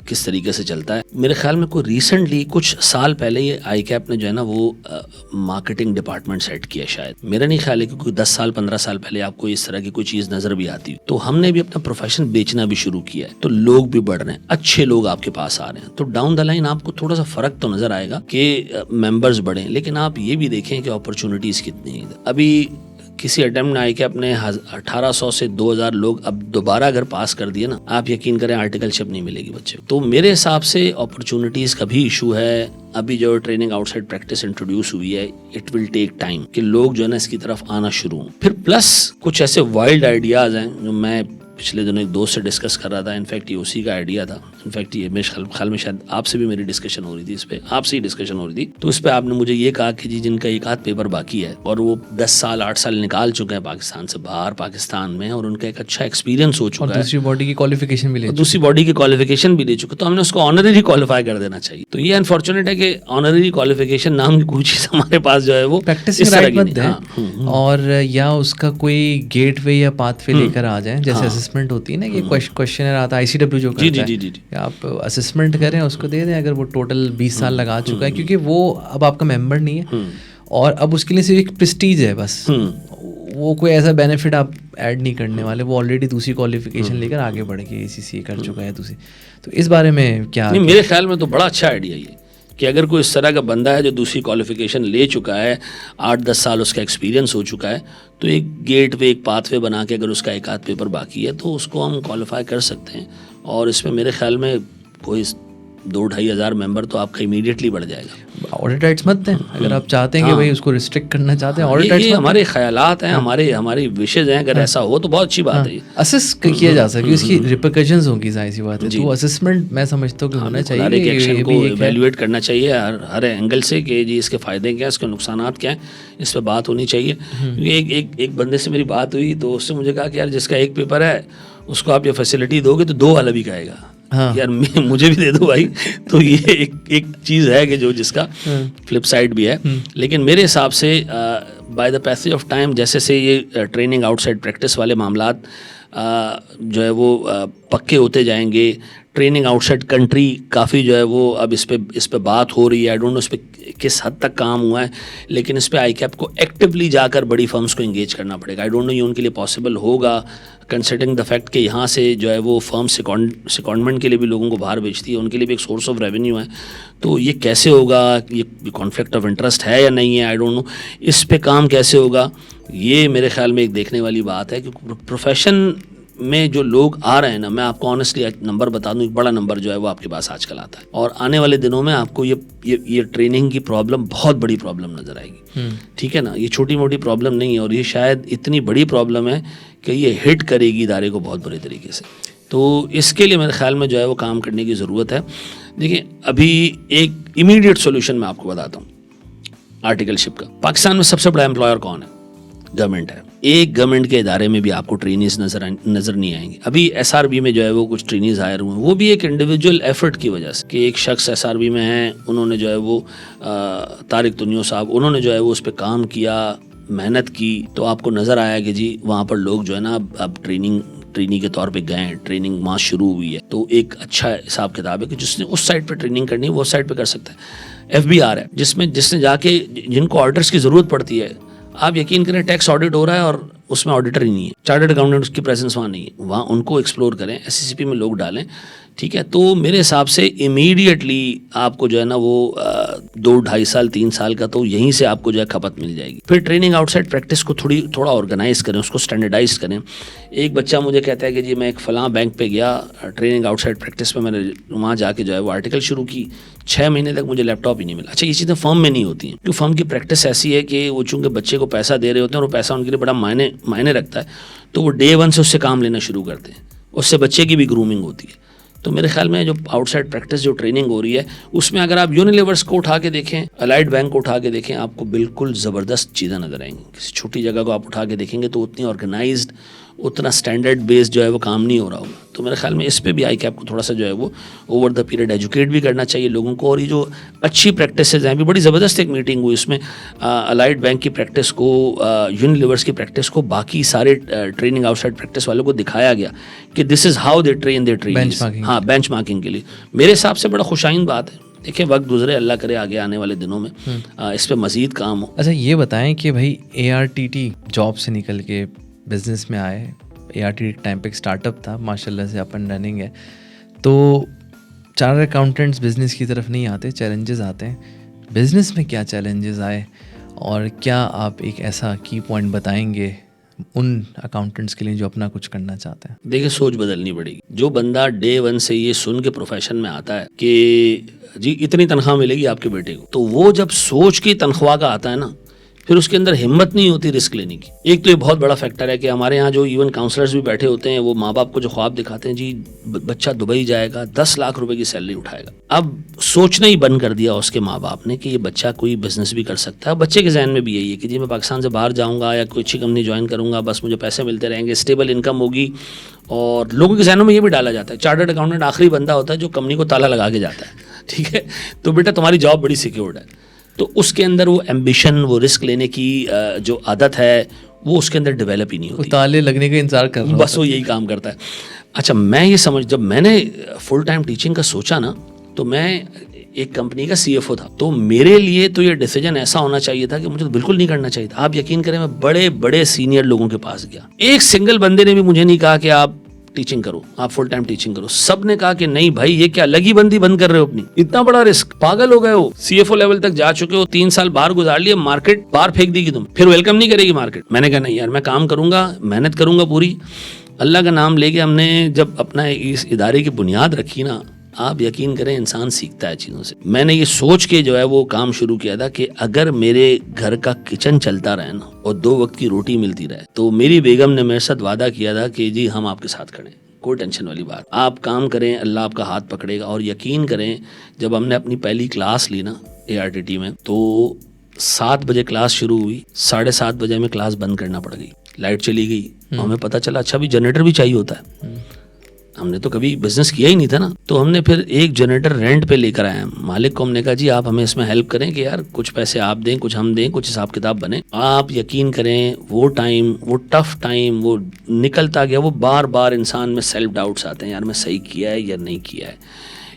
کس طریقے سے چلتا ہے. میرے خیال میں کوئی ریسنٹلی کچھ سال پہلے یہ آئی کیپ نے جو ہے نا وہ مارکیٹنگ ڈپارٹمنٹ سیٹ کیا شاید. میرا نہیں خیال ہے کہ کوئی 10 سال 15 سال پہلے آپ کو اس طرح کی کوئی چیز نظر بھی آتی. تو ہم نے بھی اپنا پروفیشن بیچنا بھی شروع کیا ہے, تو لوگ بھی بڑھ رہے ہیں, اچھے لوگ آپ کے پاس آ رہے ہیں. تو ڈاؤن دا لائن آپ کو تھوڑا سا فرق تو نظر آئے گا کہ ممبرز بڑھیں, لیکن آپ یہ بھی دیکھیں کہ اپرچونیٹیز کتنی ہیں. ابھی کسی اٹیمپٹ میں آئی کہ اپنے 1800 سے 2000 لوگ اب دوبارہ اگر پاس کر دیے نا, آپ یقین کریں آرٹیکل شپ نہیں ملے گی بچے. تو میرے حساب سے اپرچونیٹیز کا بھی ایشو ہے. ابھی جو training out side practice introduce ہوئی ہے, اٹ ول ٹیک ٹائم کہ لوگ جو ہے نا اس کی طرف آنا شروع ہوں. پھر پلس کچھ ایسے وائلڈ آئیڈیاز ہیں جو میں پچھلے دنوں ایک دوست سے ڈسکس کر رہا تھا. انفیکٹ یہ اسی کا آئیڈیا تھا. انفیکٹ یہ میرے خیال میں شاید آپ سے بھی میری ڈسکشن ہو رہی تھی, اس پہ آپ سے ہی ڈسکشن ہو رہی تھی. تو اس پہ آپ نے مجھے یہ کہا کہ جی جن کا ایک آدھ پیپر باقی ہے اور وہ 10 سال 8 سال نکال چکے ہیں پاکستان سے باہر, پاکستان میں, اور ان کا ایک اچھا ایکسپیرینس ہو چکا ہے, دوسری باڈی کی کوالیفیکیشن بھی لے چکے, تو ہم نے اس کو آنرری کوالیفائی کر دینا چاہیے. تو یہ انفارچونیٹ ہے کہ آنرری کوالیفیکیشن نام کی کوئی چیز ہمارے پاس جو ہے وہ پریکٹس اور یا اس کا کوئی گیٹ وے یا پاتھ وے لے کر آ جائیں. جیسے اسسمنٹ ہوتی ہے نا کہ کوشچنر آتا ہے ICW جو کرتا ہے, آپ اسسمنٹ کریں اس کو دے دیں. اگر وہ ٹوٹل 20 سال لگا چکا ہے, کیونکہ وہ اب آپ کا ممبر نہیں ہے اور اب اس کے لیے صرف ایک پریسٹیج ہے بس, وہ کوئی ایسا بینیفٹ آپ ایڈ نہیں کرنے والے. وہ آلریڈی دوسری کوالیفیکیشن لے کر آگے بڑھ کے ACCA کر چکا ہے دوسری. تو اس بارے میں کیا؟ میرے خیال میں تو بڑا اچھا آئیڈیا یہ کہ اگر کوئی اس طرح کا بندہ ہے جو دوسری کوالیفیکیشن لے چکا ہے, 8-10 سال اس کا ایکسپیرینس ہو چکا ہے, تو ایک گیٹ وے, ایک پاتھ وے بنا کے اگر اس کا ایک آدھ پیپر باقی ہے تو اس کو ہم کوالیفائی کر سکتے ہیں. اور اس میں میرے خیال میں کوئی 2-2.5 ہزار ممبر تو آپ کا امیڈیٹلی بڑھ جائے گا. آڈٹ رائٹس مت دیں اگر آپ چاہتے ہیں کہ بھائی اس کو ریسٹرکٹ کرنا چاہتے ہیں. آڈٹ رائٹس یہ ہمارے خیالات ہیں, ہماری وشز ہیں. اگر ایسا ہو تو بہت اچھی بات ہے. اسس کیا جا سکے, اس کی ریپرکشنز ہوں گی, ظاہر سی بات ہے. تو اسسمنٹ میں سمجھتا ہوں کہ ہونا چاہیے, ایکشن کو ایویلویٹ کرنا چاہیے ہر اینگل سے کہ جی اس کے فائدے کیا ہیں, اس کے نقصانات کیا ہیں, اس پہ بات ہونی چاہیے. کیونکہ ایک بندے سے میری بات ہوئی تو اس سے مجھے کہا کہ یار جس کا ایک پیپر ہے اس کو آپ یہ فیسلٹی دو گے تو 2 والا بھی کہے گا یار مجھے بھی دے دو بھائی. تو یہ ایک چیز ہے کہ جو جس کا فلپ سائڈ بھی ہے. لیکن میرے حساب سے by the passage of time جیسے سے یہ ٹریننگ آؤٹ سائڈ پریکٹس والے معاملات جو ہے وہ پکے ہوتے جائیں گے. ٹریننگ آؤٹ سائڈ کنٹری کافی جو ہے وہ اب اس پہ بات ہو رہی ہے. آئی ڈونٹ نو اس پہ کس حد تک کام ہوا ہے, لیکن اس پہ آئی کیپ کو ایکٹیولی جا کر بڑی فرمز کو انگیج کرنا پڑے گا. آئی ڈونٹ نو یہ ان کے لیے پاسبل ہوگا کنسیڈرنگ دا فیکٹ کہ یہاں سے جو ہے وہ فرم سیکونڈمنٹ کے لیے بھی لوگوں کو باہر بیچتی ہے, ان کے لیے بھی ایک سورس آف ریونیو ہے. تو یہ کیسے ہوگا, یہ کانفلکٹ آف انٹرسٹ ہے یا نہیں ہے, آئی ڈونٹ نو. اس پہ کام کیسے ہوگا, یہ میرے خیال میں ایک دیکھنے والی بات ہے. کہ پروفیشن میں جو لوگ آ رہے ہیں نا, میں آپ کو آنیسٹلی نمبر بتا دوں, ایک بڑا نمبر جو ہے وہ آپ کے پاس آج کل آتا ہے. اور آنے والے دنوں میں آپ کو یہ ٹریننگ کی پرابلم بہت بڑی پرابلم نظر آئے گی. ٹھیک ہے نا, یہ چھوٹی موٹی پرابلم نہیں ہے, اور یہ شاید اتنی بڑی پرابلم ہے کہ یہ ہٹ کرے گی ادارے کو بہت بڑے طریقے سے. تو اس کے لیے میرے خیال میں جو ہے وہ کام کرنے کی ضرورت ہے. دیکھیں ابھی ایک امیڈیٹ سولوشن میں آپ کو بتاتا ہوں آرٹیکل شپ کا. پاکستان میں سب سے بڑا امپلائر کون ہے؟ گورنمنٹ ہے. ایک گورنمنٹ کے ادارے میں بھی آپ کو ٹرینیز نظر نہیں آئیں گے. ابھی SRB میں جو ہے وہ کچھ ٹرینیز ہائر ہوئے ہیں, وہ بھی ایک انڈیویجول ایفرٹ کی وجہ سے کہ ایک شخص SRB میں ہیں, انہوں نے جو ہے وہ طارق تنیو صاحب, انہوں نے جو ہے وہ اس پہ کام کیا, محنت کی, تو آپ کو نظر آیا کہ جی وہاں پر لوگ جو ہے نا اب ٹریننگ ٹرینی کے طور پہ گئے, ٹریننگ وہاں شروع ہوئی ہے, تو ایک اچھا حساب کتاب ہے کہ جس نے اس سائٹ پہ ٹریننگ کرنی ہے وہ اس سائٹ پہ کر سکتا ہے. FBR ہے جس نے جا کے جن کو آڈیٹرس کی ضرورت پڑتی ہے, آپ یقین کریں ٹیکس آڈٹ ہو رہا ہے اور اس میں آڈیٹر ہی نہیں ہے, چارٹرڈ اکاؤنٹنٹ اس کی پریزنس وہاں نہیں ہے, وہاں ان کو ایکسپلور کریں, SCCP میں لوگ ڈالیں, ٹھیک ہے. تو میرے حساب سے امیڈیٹلی آپ کو جو ہے نا وہ 2-2.5 سال 3 سال کا تو یہیں سے آپ کو جو ہے کھپت مل جائے گی. پھر ٹریننگ آؤٹ سائڈ پریکٹس کو تھوڑا آرگنائز کریں, اس کو اسٹینڈرڈائز کریں. ایک بچہ مجھے کہتا ہے کہ جی میں ایک فلاں بینک پہ گیا, ٹریننگ آؤٹ سائڈ پریکٹس پہ میں نے وہاں جا کے جو ہے وہ آرٹیکل شروع کی, 6 مہینے تک مجھے لیپ ٹاپ ہی نہیں ملا. اچھا, یہ چیزیں فرم میں نہیں ہوتی ہیں, کیونکہ فرم کی پریکٹس ایسی ہے کہ وہ چونکہ بچے کو پیسہ دے رہے ہوتے ہیں اور وہ پیسہ ان کے لیے بڑا معنی رکھتا ہے, تو وہ Day 1 سے اس سے کام لینا شروع کرتے ہیں, اس سے بچے کی بھی گرومنگ ہوتی ہے. تو میرے خیال میں جو آؤٹ سائڈ پریکٹس جو ٹریننگ ہو رہی ہے اس میں اگر آپ یونیلیورس کو اٹھا کے دیکھیں, الائڈ بینک کو اٹھا کے دیکھیں, آپ کو بالکل زبردست چیزیں نظر آئیں گی. کسی چھوٹی جگہ کو آپ اٹھا کے دیکھیں گے تو اتنی آرگنائزڈ, اتنا اسٹینڈرڈ بیس جو ہے وہ کام نہیں ہو رہا ہوگا. تو میرے خیال میں اس پہ بھی آئی کیپ کو تھوڑا سا جو ہے وہ اوور دا پیریڈ ایجوکیٹ بھی کرنا چاہیے لوگوں کو. اور یہ جو اچھی پریکٹسز ہیں, بھی بڑی زبردست ایک میٹنگ ہوئی, اس میں الائڈ بینک کی پریکٹس کو, یونیلیورس کی پریکٹس کو, باقی سارے ٹریننگ آؤٹ سائڈ پریکٹس والوں کو دکھایا گیا کہ this is how they train their trains. ہاں, بینچ مارکنگ کے لیے میرے حساب سے بڑا خوشائند بات ہے. دیکھیں وقت گزرے, اللہ کرے آگے آنے والے دنوں میں اس پہ مزید کام ہو. اچھا, یہ بتائیں کہ بھائی ARTT جاب سے نکل کے بزنس میں آئے, ARTT ایک ٹائم پہ ایک اسٹارٹ اپ تھا, ماشاء اللہ سے اپ اینڈ رننگ ہے, تو چارٹرڈ اکاؤنٹنٹس بزنس کی طرف نہیں آتے, چیلنجز آتے ہیں. بزنس میں کیا چیلنجز آئے اور کیا آپ ایک ایسا کی پوائنٹ بتائیں گے ان اکاؤنٹنٹس کے لیے جو اپنا کچھ کرنا چاہتے ہیں؟ دیکھیں, سوچ بدلنی پڑے گی. جو بندہ Day 1 سے یہ سن کے پروفیشن میں آتا ہے کہ جی اتنی تنخواہ ملے گی آپ کے بیٹے کو, تو وہ جب سوچ کی تنخواہ کا آتا ہے نا, پھر اس کے اندر ہمت نہیں ہوتی رسک لینے کی. ایک تو یہ بہت بڑا فیکٹر ہے کہ ہمارے یہاں جو ایون کاؤنسلرز بھی بیٹھے ہوتے ہیں, وہ ماں باپ کو جو خواب دکھاتے ہیں, جی بچہ دبئی جائے گا, 10 لاکھ روپے کی سیلری اٹھائے گا. اب سوچنا ہی بند کر دیا اس کے ماں باپ نے کہ یہ بچہ کوئی بزنس بھی کر سکتا ہے. بچے کے ذہن میں بھی یہی ہے کہ جی میں پاکستان سے باہر جاؤں گا یا کوئی اچھی کمپنی جوائن کروں گا, بس مجھے پیسے ملتے رہیں گے, اسٹیبل انکم ہوگی. اور لوگوں کے ذہنوں میں یہ بھی ڈالا جاتا ہے چارٹرڈ اکاؤنٹنٹ آخری بندہ ہوتا ہے جو کمپنی کو تالا لگا کے جاتا ہے, ٹھیک ہے, تو بیٹا تمہاری جاب بڑی سیکیورڈ ہے. تو اس کے اندر وہ ایمبیشن, وہ رسک لینے کی جو عادت ہے وہ اس کے اندر ڈیولپ ہی نہیں ہوتی, تالے لگنے کا انتظار کر رہا ہے, بس وہ یہی کام کرتا ہے. اچھا, میں یہ جب میں نے فل ٹائم ٹیچنگ کا سوچا نا, تو میں ایک کمپنی کا CFO تھا, تو میرے لیے تو یہ ڈیسیجن ایسا ہونا چاہیے تھا کہ مجھے تو بالکل نہیں کرنا چاہیے تھا. آپ یقین کریں, میں بڑے بڑے سینئر لوگوں کے پاس گیا, ایک سنگل بندے نے بھی مجھے نہیں کہا کہ آپ ٹیچنگ کرو, آپ فل ٹائم ٹیچنگ کرو. سب نے کہا کہ نہیں بھائی, یہ کیا لگی بندی بند کر رہے ہو اپنی, اتنا بڑا رسک, پاگل ہو گئے ہو, CFO لیول تک جا چکے ہو, 3 سال باہر گزار لیے, مارکیٹ باہر پھینک دی گی تم, پھر ویلکم نہیں کرے گی مارکیٹ. میں نے کہا نہیں یار, میں کام کروں گا, محنت کروں گا پوری, اللہ کا نام لے کے. ہم نے جب اپنا اس ادارے کی بنیاد رکھی نا, آپ یقین کریں انسان سیکھتا ہے چیزوں سے. میں نے یہ سوچ کے جو ہے وہ کام شروع کیا تھا کہ اگر میرے گھر کا کچن چلتا رہے نا اور 2 وقت کی روٹی ملتی رہے, تو میری بیگم نے میرے ساتھ وعدہ کیا تھا کہ جی ہم آپ کے ساتھ کھڑے, کوئی ٹینشن والی بات, آپ کام کریں, اللہ آپ کا ہاتھ پکڑے گا. اور یقین کریں, جب ہم نے اپنی پہلی کلاس لی نا ARTT میں, تو 7 بجے کلاس شروع ہوئی, 7:30 بجے میں کلاس بند کرنا پڑ گئی, لائٹ چلی گئی. ہمیں پتہ چلا اچھا بھی جنریٹر بھی چاہیے ہوتا ہے, ہم نے تو کبھی بزنس کیا ہی نہیں تھا نا. تو ہم نے پھر ایک جنریٹر رینٹ پہ لے کر آئے. مالک کو ہم نے کہا جی آپ ہمیں اس میں ہیلپ کریں کہ یار کچھ پیسے آپ دیں, کچھ ہم دیں, کچھ حساب کتاب بنے. آپ یقین کریں وہ ٹائم, وہ ٹف ٹائم وہ نکلتا گیا. وہ بار بار انسان میں سیلف ڈاؤٹس آتے ہیں, یار میں صحیح کیا ہے یا نہیں کیا ہے,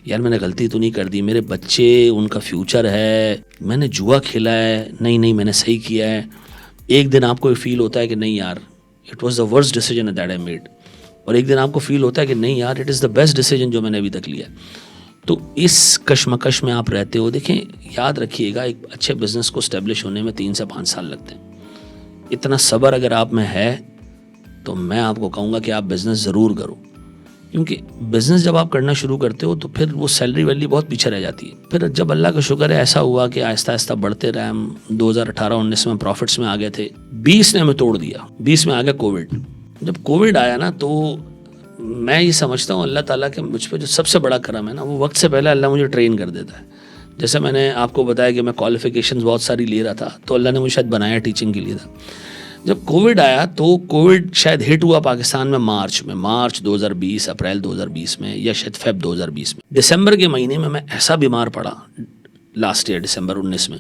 یار میں نے غلطی تو نہیں کر دی, میرے بچے ان کا فیوچر ہے, میں نے جوا کھیلا ہے, نہیں میں نے صحیح کیا ہے. ایک دن آپ کو یہ فیل ہوتا ہے کہ نہیں یار it was the worst decision that I made, اور ایک دن آپ کو فیل ہوتا ہے کہ نہیں یار it is the best decision جو میں نے ابھی تک لیا. تو اس کشمکش میں آپ رہتے ہو. دیکھیں یاد رکھیے گا, ایک اچھے بزنس کو اسٹیبلش ہونے میں 3 سے 5 سال لگتے ہیں. اتنا صبر اگر آپ میں ہے تو میں آپ کو کہوں گا کہ آپ بزنس ضرور کرو, کیونکہ بزنس جب آپ کرنا شروع کرتے ہو تو پھر وہ سیلری ویلی بہت پیچھے رہ جاتی ہے. پھر جب اللہ کا شکر ہے ایسا ہوا کہ آہستہ آہستہ بڑھتے رہے, ہم 2018-19 میں پروفٹس میں آ گئے تھے, 20 نے ہمیں توڑ دیا, 20 میں آ گیا کووڈ. جب کووڈ آیا نا تو میں یہ سمجھتا ہوں اللہ تعالیٰ کے مجھ پہ جو سب سے بڑا کرم ہے نا, وہ وقت سے پہلے اللہ مجھے ٹرین کر دیتا ہے. جیسے میں نے آپ کو بتایا کہ میں کوالیفیکیشنز بہت ساری لے رہا تھا, تو اللہ نے مجھے شاید بنایا ٹیچنگ کے لیے تھا. جب کووڈ آیا تو کووڈ شاید ہٹ ہوا پاکستان میں مارچ 2020, اپریل 2020 میں, یا شاید فیب 2020 میں. دسمبر کے مہینے میں ایسا بیمار پڑا, لاسٹ ایئر دسمبر 19 میں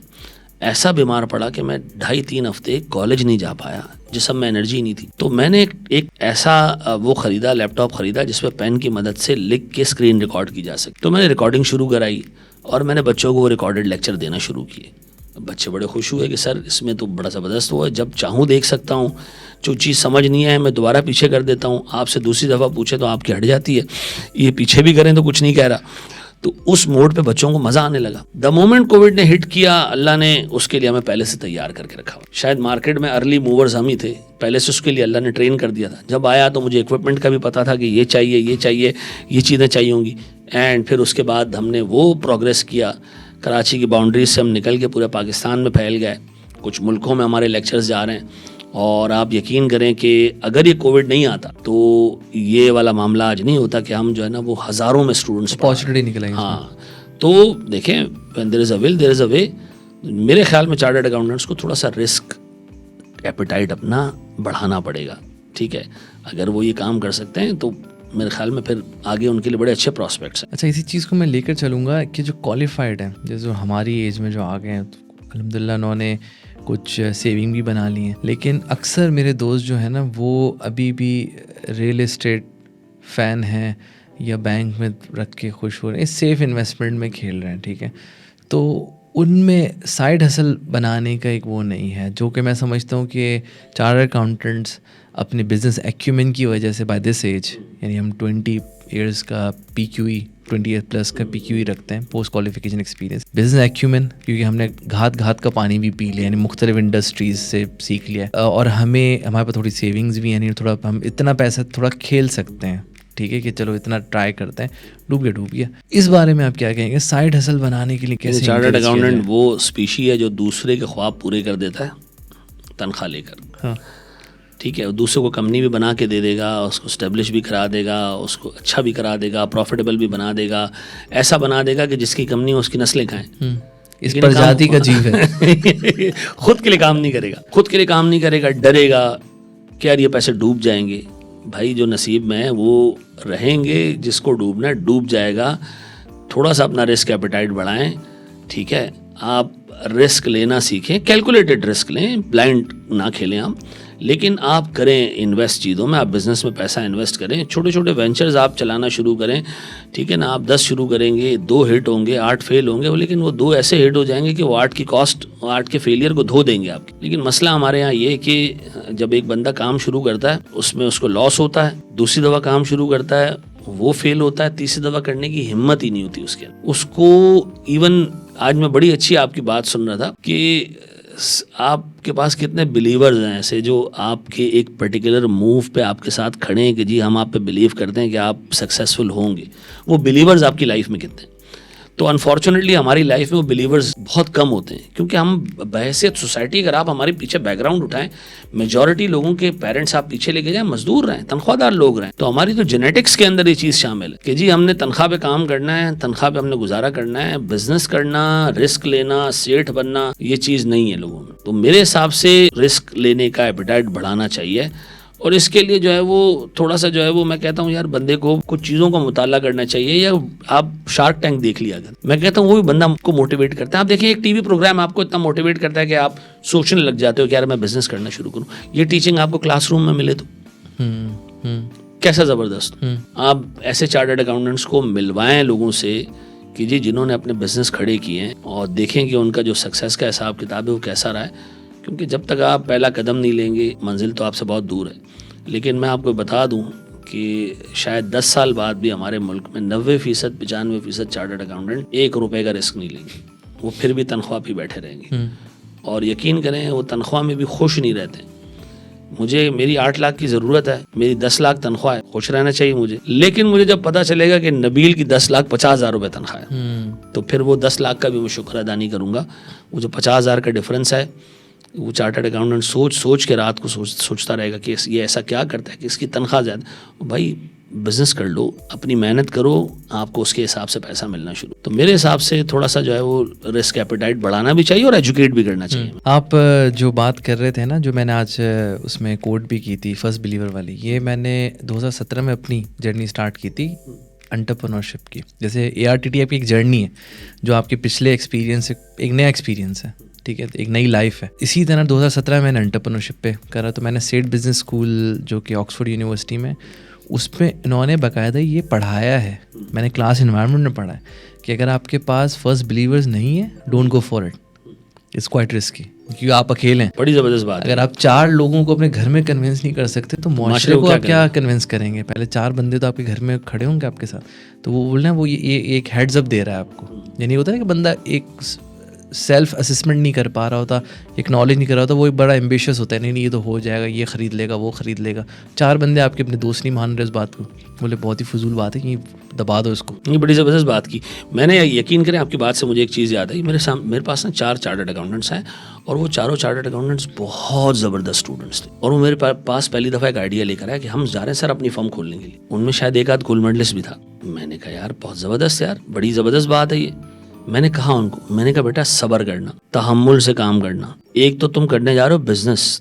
ایسا بیمار پڑا کہ میں 2.5-3 ہفتے کالج نہیں جا پایا. جسم میں انرجی نہیں تھی. تو میں نے ایک ایسا وہ خریدا, لیپ ٹاپ خریدا جس پہ پین کی مدد سے لکھ کے اسکرین ریکارڈ کی جا سکے. تو میں نے ریکارڈنگ شروع کرائی اور میں نے بچوں کو وہ ریکارڈڈ لیکچر دینا شروع کیے. بچے بڑے خوش ہوئے کہ سر اس میں تو بڑا زبردست ہوا ہے, جب چاہوں دیکھ سکتا ہوں, جو چیز سمجھ نہیں آئے میں دوبارہ پیچھے کر دیتا ہوں, آپ سے دوسری دفعہ پوچھے تو آپ کی ہٹ جاتی ہے, یہ پیچھے بھی کریں تو کچھ نہیں کہہ رہا. تو اس موڈ پہ بچوں کو مزہ آنے لگا. دا مومنٹ کووڈ نے ہٹ کیا, اللہ نے اس کے لیے ہمیں پہلے سے تیار کر کے رکھا. شاید مارکیٹ میں ارلی موورز ہم ہی تھے, پہلے سے اس کے لیے اللہ نے ٹرین کر دیا تھا. جب آیا تو مجھے اکوپمنٹ کا بھی پتا تھا کہ یہ چاہیے, یہ چاہیے, یہ چیزیں چاہیے ہوں گی. اینڈ پھر اس کے بعد ہم نے وہ پروگریس کیا. کراچی کی باؤنڈریز سے ہم نکل کے پورے پاکستان میں پھیل گئے. کچھ ملکوں میں ہمارے لیکچرز جا رہے ہیں, اور آپ یقین کریں کہ اگر یہ کووڈ نہیں آتا تو یہ والا معاملہ آج نہیں ہوتا کہ ہم جو ہے نا وہ ہزاروں میں اسٹوڈنٹس اپارچونیٹی نکلیں. ہاں, تو دیکھیں when there is a will there is a way. میرے خیال میں چارٹرڈ اکاؤنٹنٹس کو تھوڑا سا رسک ایپیٹائٹ اپنا بڑھانا پڑے گا. ٹھیک ہے, اگر وہ یہ کام کر سکتے ہیں تو میرے خیال میں پھر آگے ان کے لیے بڑے اچھے پراسپیکٹس ہیں. اچھا, اسی چیز کو میں لے کر چلوں گا کہ جو کوالیفائڈ ہیں, جیسے جو ہماری ایج میں جو آ گئے ہیں, الحمد للہ انہوں نے کچھ سیونگ بھی بنا لی ہیں, لیکن اکثر میرے دوست جو ہیں نا وہ ابھی بھی ریئل اسٹیٹ فین ہیں یا بینک میں رکھ کے خوش ہو رہے ہیں, سیف انویسٹمنٹ میں کھیل رہے ہیں. ٹھیک ہے, تو ان میں سائڈ ہسل بنانے کا ایک وہ نہیں ہے, جو کہ میں سمجھتا ہوں کہ چارٹرڈ اکاؤنٹنٹس اپنے بزنس ایکیومن کی وجہ سے بائی دس ایج, یعنی ہم 20 ایئرس کا پی کیو ای 20 ایئر پلس کا پی کیو ای رکھتے ہیں, پوسٹ کوالیفیکیشن ایکسپیرینس, بزنس ایکیومن, کیونکہ ہم نے گھات کا پانی بھی پی لیا, یعنی مختلف انڈسٹریز سے سیکھ لیا, اور ہمارے پاس تھوڑی سیونگز بھی ہیں, یعنی تھوڑا ہم اتنا پیسہ تھوڑا کھیل سکتے ہیں. ٹھیک ہے, کہ چلو اتنا ٹرائی کرتے ہیں, ڈوب گیا. اس بارے میں آپ کیا کہیں گے, سائڈ ہسل بنانے کے لیے کیسے؟ چارٹرڈ اکاؤنٹنٹ وہ اسپیشی ہے جو دوسرے کے خواب پورے کر دیتا ہے تنخواہ لے کر. ہاں, ٹھیک ہے, دوسرے کو کمپنی بھی بنا کے دے دے گا, اس کو اسٹیبلش بھی کرا دے گا, اس کو اچھا بھی کرا دے گا, پروفیٹیبل بھی بنا دے گا, ایسا بنا دے گا کہ جس کی کمپنی اس کی نسلیں کھائیں. اس پرجاتی کا جیو ہے. خود کے لیے کام نہیں کرے گا, ڈرے گا کہ یار یہ پیسے ڈوب جائیں گے. بھائی جو نصیب میں ہے وہ رہیں گے, جس کو ڈوبنا ہے ڈوب جائے گا. تھوڑا سا اپنا رسک ایپیٹائٹ بڑھائیں. ٹھیک ہے, آپ رسک لینا سیکھیں, کیلکولیٹڈ رسک لیں, بلائنڈ نہ کھیلیں آپ, لیکن آپ کریں انویسٹ چیزوں میں, آپ بزنس میں پیسہ انویسٹ کریں, چھوٹے چھوٹے وینچرز آپ چلانا شروع کریں. ٹھیک ہے نا, آپ 10 شروع کریں گے, 2 ہٹ ہوں گے, 8 فیل ہوں گے, لیکن وہ 2 ایسے ہٹ ہو جائیں گے کہ وہ 8 کی کاسٹ, 8 کے فیلئر کو دھو دیں گے آپ کی. لیکن مسئلہ ہمارے یہاں یہ کہ جب ایک بندہ کام شروع کرتا ہے اس میں اس کو لاس ہوتا ہے, دوسری دفعہ کام شروع کرتا ہے وہ فیل ہوتا ہے, تیسری دفعہ کرنے کی ہمت ہی نہیں ہوتی اس کے, اس کو ایون. آج میں بڑی اچھی آپ کی بات سن رہا تھا کہ آپ کے پاس کتنے بلیورز ہیں ایسے جو آپ کے ایک پرٹیکولر موو پہ آپ کے ساتھ کھڑے ہیں کہ جی ہم آپ پہ بلیو کرتے ہیں کہ آپ سکسیزفل ہوں گے. وہ بلیورز آپ کی لائف میں کتنے ہیں؟ تو انفارچونیٹلی ہماری لائف میں وہ بلیورز بہت کم ہوتے ہیں, کیونکہ ہم بحیثیت سوسائٹی, اگر آپ ہمارے پیچھے بیک گراؤنڈ اٹھائیں, میجورٹی لوگوں کے پیرنٹس آپ پیچھے لے کے جائیں مزدور رہیں, تنخواہ دار لوگ رہیں, تو ہماری تو جینیٹکس کے اندر یہ چیز شامل ہے کہ جی ہم نے تنخواہ پہ کام کرنا ہے, تنخواہ پہ ہم نے گزارا کرنا ہے. بزنس کرنا, رسک لینا, سیٹھ بننا, یہ چیز نہیں ہے لوگوں میں. تو میرے حساب سے رسک لینے کا ایپیٹائٹ بڑھانا چاہیے, اور اس کے لیے جو ہے وہ تھوڑا سا جو ہے وہ میں کہتا ہوں یار بندے کو کچھ چیزوں کا مطالعہ کرنا چاہیے. یا آپ شارک ٹینک دیکھ لیا اگر, میں کہتا ہوں وہ بھی بندہ کو موٹیویٹ کرتا ہے. آپ دیکھیں ایک ٹی وی پروگرام آپ کو اتنا موٹیویٹ کرتا ہے کہ آپ سوچنے لگ جاتے ہو کہ یار میں بزنس کرنا شروع کروں. یہ ٹیچنگ آپ کو کلاس روم میں ملے تو کیسا زبردست. آپ ایسے چارٹرڈ اکاؤنٹنٹس کو ملوائیں لوگوں سے کہ جی جنہوں نے اپنے بزنس کھڑے کیے ہیں, اور دیکھیں کہ ان کا جو سکسیس کا حساب کتاب ہے وہ کیسا رہا ہے. کیونکہ جب تک آپ پہلا قدم نہیں لیں گے منزل تو آپ سے بہت دور ہے. لیکن میں آپ کو بتا دوں کہ شاید 10 سال بعد بھی ہمارے ملک میں 90% 95% چارٹرڈ اکاؤنٹنٹ 1 روپے کا رسک نہیں لیں گے. وہ پھر بھی تنخواہ پہ بیٹھے رہیں گے, اور یقین کریں وہ تنخواہ میں بھی خوش نہیں رہتے. مجھے میری 8 لاکھ کی ضرورت ہے, میری 10 لاکھ تنخواہ ہے, خوش رہنا چاہیے مجھے. لیکن مجھے جب پتہ چلے گا کہ نبیل کی 10,50,000 روپے تنخواہ ہے, تو پھر وہ 10 لاکھ کا بھی میں شکر ادا نہیں کروں گا. وہ جو 50,000 کا ڈفرینس ہے, وہ چارٹرڈ اکاؤنٹنٹ سوچ کے رات کو سوچتا رہے گا کہ یہ ایسا کیا کرتا ہے کہ اس کی تنخواہ زیادہ. بھائی بزنس کر لو, اپنی محنت کرو, آپ کو اس کے حساب سے پیسہ ملنا شروع. تو میرے حساب سے تھوڑا سا جو ہے وہ رسک ایپیٹائٹ بڑھانا بھی چاہیے اور ایجوکیٹ بھی کرنا چاہیے. آپ جو بات کر رہے تھے نا, جو میں نے آج اس میں کوٹ بھی کی تھی فرسٹ بلیور والی, یہ میں نے 2017 میں اپنی جرنی سٹارٹ کی تھی انٹرپرنورشپ کی. جیسے ARTT آپ کی ایک جرنی ہے جو آپ کے پچھلے ایکسپیرینس سے ایک نیا ایکسپیرینس ہے, ٹھیک ہے, ایک نئی لائف ہے. اسی طرح 2017 میں نے انٹرپرنرشپ پہ کرا, تو میں نے اسٹیٹ بزنس اسکول جو کہ آکسفورڈ یونیورسٹی میں, اس پہ انہوں نے باقاعدہ یہ پڑھایا ہے, میں نے کلاس انوائرمنٹ میں پڑھا ہے کہ اگر آپ کے پاس فرسٹ بلیورز نہیں ہے, don't go for it, it's quite risky, کیونکہ آپ اکیلے ہیں. بڑی زبردست بات. اگر آپ 4 لوگوں کو اپنے گھر میں کنونس نہیں کر سکتے تو معاشرے کو آپ کیا کنونس کریں گے؟ پہلے 4 بندے تو آپ کے گھر میں کھڑے ہوں گے آپ کے ساتھ, تو وہ بول رہے ہیں وہ یہ ایک ہیڈز اپ دے رہا ہے آپ کو. یعنی ہوتا ہے کہ بندہ ایک سیلف اسسمنٹ نہیں کر پا رہا ہوتا, ایکنالج نہیں کر رہا ہوتا, وہ بڑا ایمبیشیس ہوتا ہے, نہیں یہ تو ہو جائے گا, یہ خرید لے گا, وہ خرید لے گا. 4 بندے آپ کے اپنے دوست نہیں مان رہے اس بات کو, بولے بہت ہی فضول بات ہے, یہ دبا دو اس کو. یہ بڑی زبردست بات کی. میں نے یقین کریں آپ کی بات سے مجھے ایک چیز یاد آئی. میرے پاس نا 4 چارٹرڈ اکاؤنٹنٹس ہیں, اور وہ چاروں چارٹرڈ اکاؤنٹنٹس بہت زبردست اسٹوڈنٹس تھے, اور وہ میرے پاس پہلی دفعہ ایک آئیڈیا لے کر آیا کہ ہم جا رہے ہیں سر اپنی فرم کھولنے کے لیے. ان میں شاید ایک آدھ گولڈ میڈلسٹ بھی تھا. میں نے کہا یار بہت زبردست یار, بڑی زبردست بات ہے یہ. میں نے کہا ان کو, میں نے کہا بیٹا صبر کرنا, تحمل سے کام کرنا. ایک تو تم کرنے جا رہے ہو بزنس,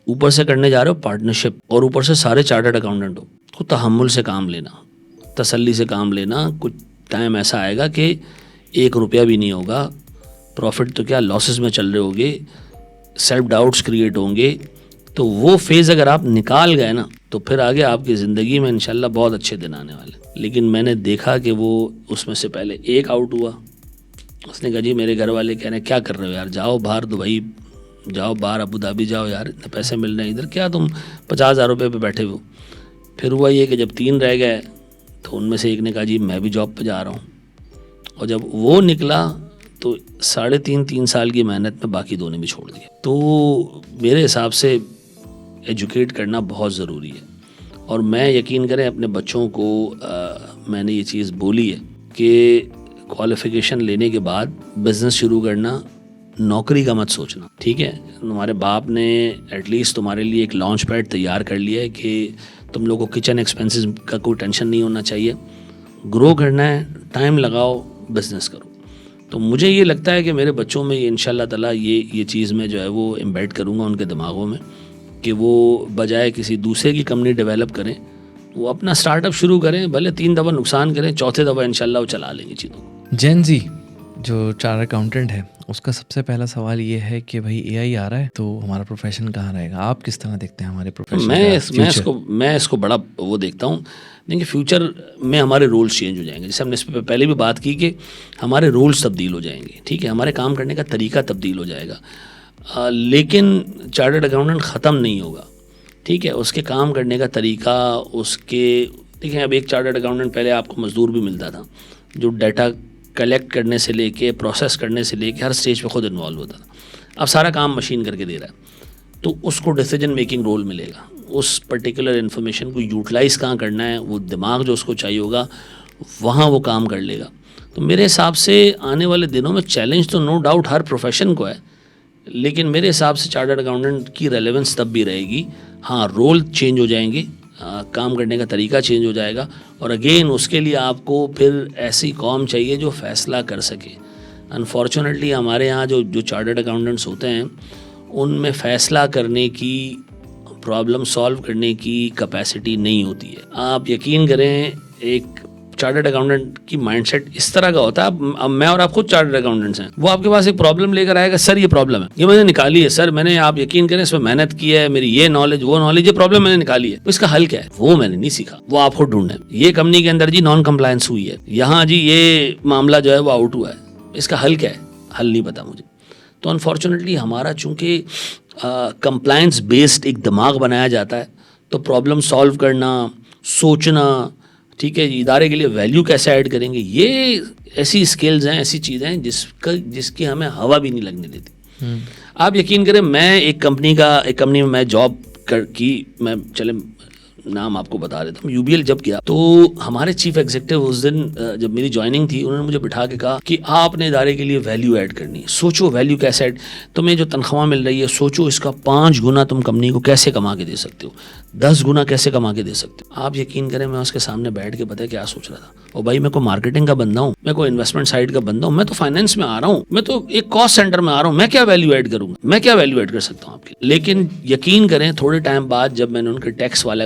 اوپر سے کرنے جا رہے ہو پارٹنرشپ, اور اوپر سے سارے چارٹرڈ اکاؤنٹنٹ ہو, تو تحمل سے کام لینا, تسلی سے کام لینا. کچھ ٹائم ایسا آئے گا کہ 1 روپیہ بھی نہیں ہوگا, پروفٹ تو کیا لاسز میں چل رہے ہوگے, سیلف ڈاؤٹس کریٹ ہوں گے. تو وہ فیز اگر آپ نکال گئے نا, تو پھر آگے آپ کی زندگی میں انشاءاللہ بہت اچھے دن آنے والے. لیکن میں نے دیکھا کہ وہ اس میں سے پہلے ایک آؤٹ ہوا. اس نے کہا جی میرے گھر والے کہہ رہے ہیں کیا کر رہے ہو یار, جاؤ باہر دبئی جاؤ, باہر ابو دھابی جاؤ یار, اتنے پیسے مل رہے ہیں ادھر, کیا تم 50,000 روپے پہ بیٹھے ہو. پھر ہوا یہ کہ جب 3 رہ گئے تو ان میں سے ایک نے کہا جی میں بھی جاب پہ جا رہا ہوں, اور جب وہ نکلا تو 3.5 سال کی محنت میں باقی 2 نے بھی چھوڑ دیا. تو میرے حساب سے ایجوکیٹ کرنا بہت ضروری ہے. اور میں یقین کریں اپنے بچوں کو میں نے یہ چیز بولی ہے کہ کوالیفیکیشن لینے کے بعد بزنس شروع کرنا, نوکری کا مت سوچنا. ٹھیک ہے, تمہارے باپ نے ایٹ لیسٹ تمہارے لیے ایک لانچ پیڈ تیار کر لیا ہے کہ تم لوگوں کو کچن ایکسپینسز کا کوئی ٹینشن نہیں ہونا چاہیے. گرو کرنا ہے, ٹائم لگاؤ, بزنس کرو. تو مجھے یہ لگتا ہے کہ میرے بچوں میں یہ انشاءاللہ تعالیٰ یہ چیز میں جو ہے وہ امبیڈ کروں گا ان کے دماغوں میں, کہ وہ بجائے کسی دوسرے کی کمپنی ڈیولپ کریں, وہ اپنا اسٹارٹ اپ شروع کریں, بھلے 3 دفعہ نقصان کریں, 4تھے دفعہ انشاءاللہ وہ چلا لیں گے چیزوں کو. جین زی جو چارٹرڈ اکاؤنٹنٹ ہے, اس کا سب سے پہلا سوال یہ ہے کہ بھائی اے آئی آ رہا ہے تو ہمارا پروفیشن کہاں رہے گا؟ آپ کس طرح دیکھتے ہیں ہمارے پروفیشن؟ میں اس کو بڑا وہ دیکھتا ہوں. دیکھیں فیوچر میں ہمارے رولز چینج ہو جائیں گے, جیسے ہم نے اس پہ پہلے بھی بات کی کہ ہمارے رولز تبدیل ہو جائیں گے. ٹھیک ہے, ہمارے کام کرنے کا طریقہ تبدیل ہو جائے گا, لیکن چارٹرڈ اکاؤنٹنٹ ختم نہیں ہوگا. ٹھیک ہے, اس کے کام کرنے کا طریقہ, اس کے دیکھیں اب ایک چارٹرڈ اکاؤنٹنٹ پہلے آپ کو مزدور بھی ملتا تھا جو ڈیٹا کلیکٹ کرنے سے لے کے پروسیس کرنے سے لے کے ہر سٹیج پہ خود انوالو ہوتا تھا. اب سارا کام مشین کر کے دے رہا ہے, تو اس کو ڈیسیجن میکنگ رول ملے گا. اس پرٹیکولر انفارمیشن کو یوٹیلائز کہاں کرنا ہے, وہ دماغ جو اس کو چاہیے ہوگا وہاں وہ کام کر لے گا. تو میرے حساب سے آنے والے دنوں میں چیلنج تو نو ڈاؤٹ ہر پروفیشن کو ہے, لیکن میرے حساب سے چارٹرڈ اکاؤنٹنٹ کی ریلیونس تب بھی رہے گی. ہاں رول چینج ہو جائیں گے, کام کرنے کا طریقہ چینج ہو جائے گا, اور اگین اس کے لیے آپ کو پھر ایسی قوم چاہیے جو فیصلہ کر سکے. انفارچونیٹلی ہمارے یہاں جو چارٹرڈ اکاؤنٹنٹس ہوتے ہیں ان میں فیصلہ کرنے کی, پرابلم سالو کرنے کی کیپیسٹی نہیں ہوتی ہے. آپ یقین کریں ایک چارٹرڈ اکاؤنٹنٹ کی مائنڈ سیٹ اس طرح کا ہوتا ہے, اب میں اور آپ خود چارٹرڈ اکاؤنٹنٹس ہیں, وہ آپ کے پاس ایک پرابلم لے کر آئے گا, سر یہ پرابلم ہے, یہ میں نے نکالی ہے سر, میں نے, آپ یقین کریں اس میں محنت کی ہے, میری یہ نالج وہ نالج, یہ پرابلم میں نے نکالی ہے, اس کا حل کیا ہے وہ میں نے نہیں سیکھا, وہ آپ خود ڈھونڈیں. یہ کمپنی کے اندر جی نان کمپلائنس ہوئی ہے, یہاں جی یہ معاملہ جو ہے وہ آؤٹ ہوا ہے, اس کا حل کیا ہے, حل نہیں پتا مجھے. تو انفارچونیٹلی ہمارا چونکہ کمپلائنس بیسڈ ایک دماغ بنایا جاتا ہے, تو پرابلم سالو کرنا, سوچنا, ٹھیک ہے, ادارے کے لیے ویلیو کیسے ایڈ کریں گے, یہ ایسی اسکلز ہیں, ایسی چیزیں ہیں جس کی ہمیں ہوا بھی نہیں لگنے دیتی. آپ یقین کریں میں ایک کمپنی میں میں جاب کی, میں چلے نام آپ کو بتا دیتا ہوں. یو بی ایل جب گیا تو ہمارے چیف ایگزیکٹو اس دن جب میری جوائننگ تھی, انہوں نے مجھے بٹھا کے کہا کہ آپ نے ادارے کے لیے ویلیو ایڈ کرنی ہے. سوچو ویلیو کیسے ایڈ, تمہیں جو تنخواہ مل رہی ہے سوچو اس کا 5 گنا تم کمپنی کو کیسے کما کے دے سکتے ہو, 10 گنا کیسے کما کے دے سکتے ہو. آپ یقین کریں میں اس کے سامنے بیٹھ کے پتہ ہے کیا سوچ رہا تھا, اور بھائی میں کوئی مارکیٹنگ کا بندہ ہوں, میں کوئی انویسٹمنٹ سائڈ کا بندہ ہوں, میں تو فائنینس میں آ رہا ہوں, میں تو ایک کاسٹ سینٹر میں آ رہا ہوں, میں کیا ویلیو ایڈ کروں گا, میں کیا ویلیو ایڈ کر سکتا ہوں آپ کے. لیکن یقین کریں تھوڑے ٹائم بعد جب میں نے ان کے ٹیکس والا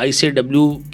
ICAW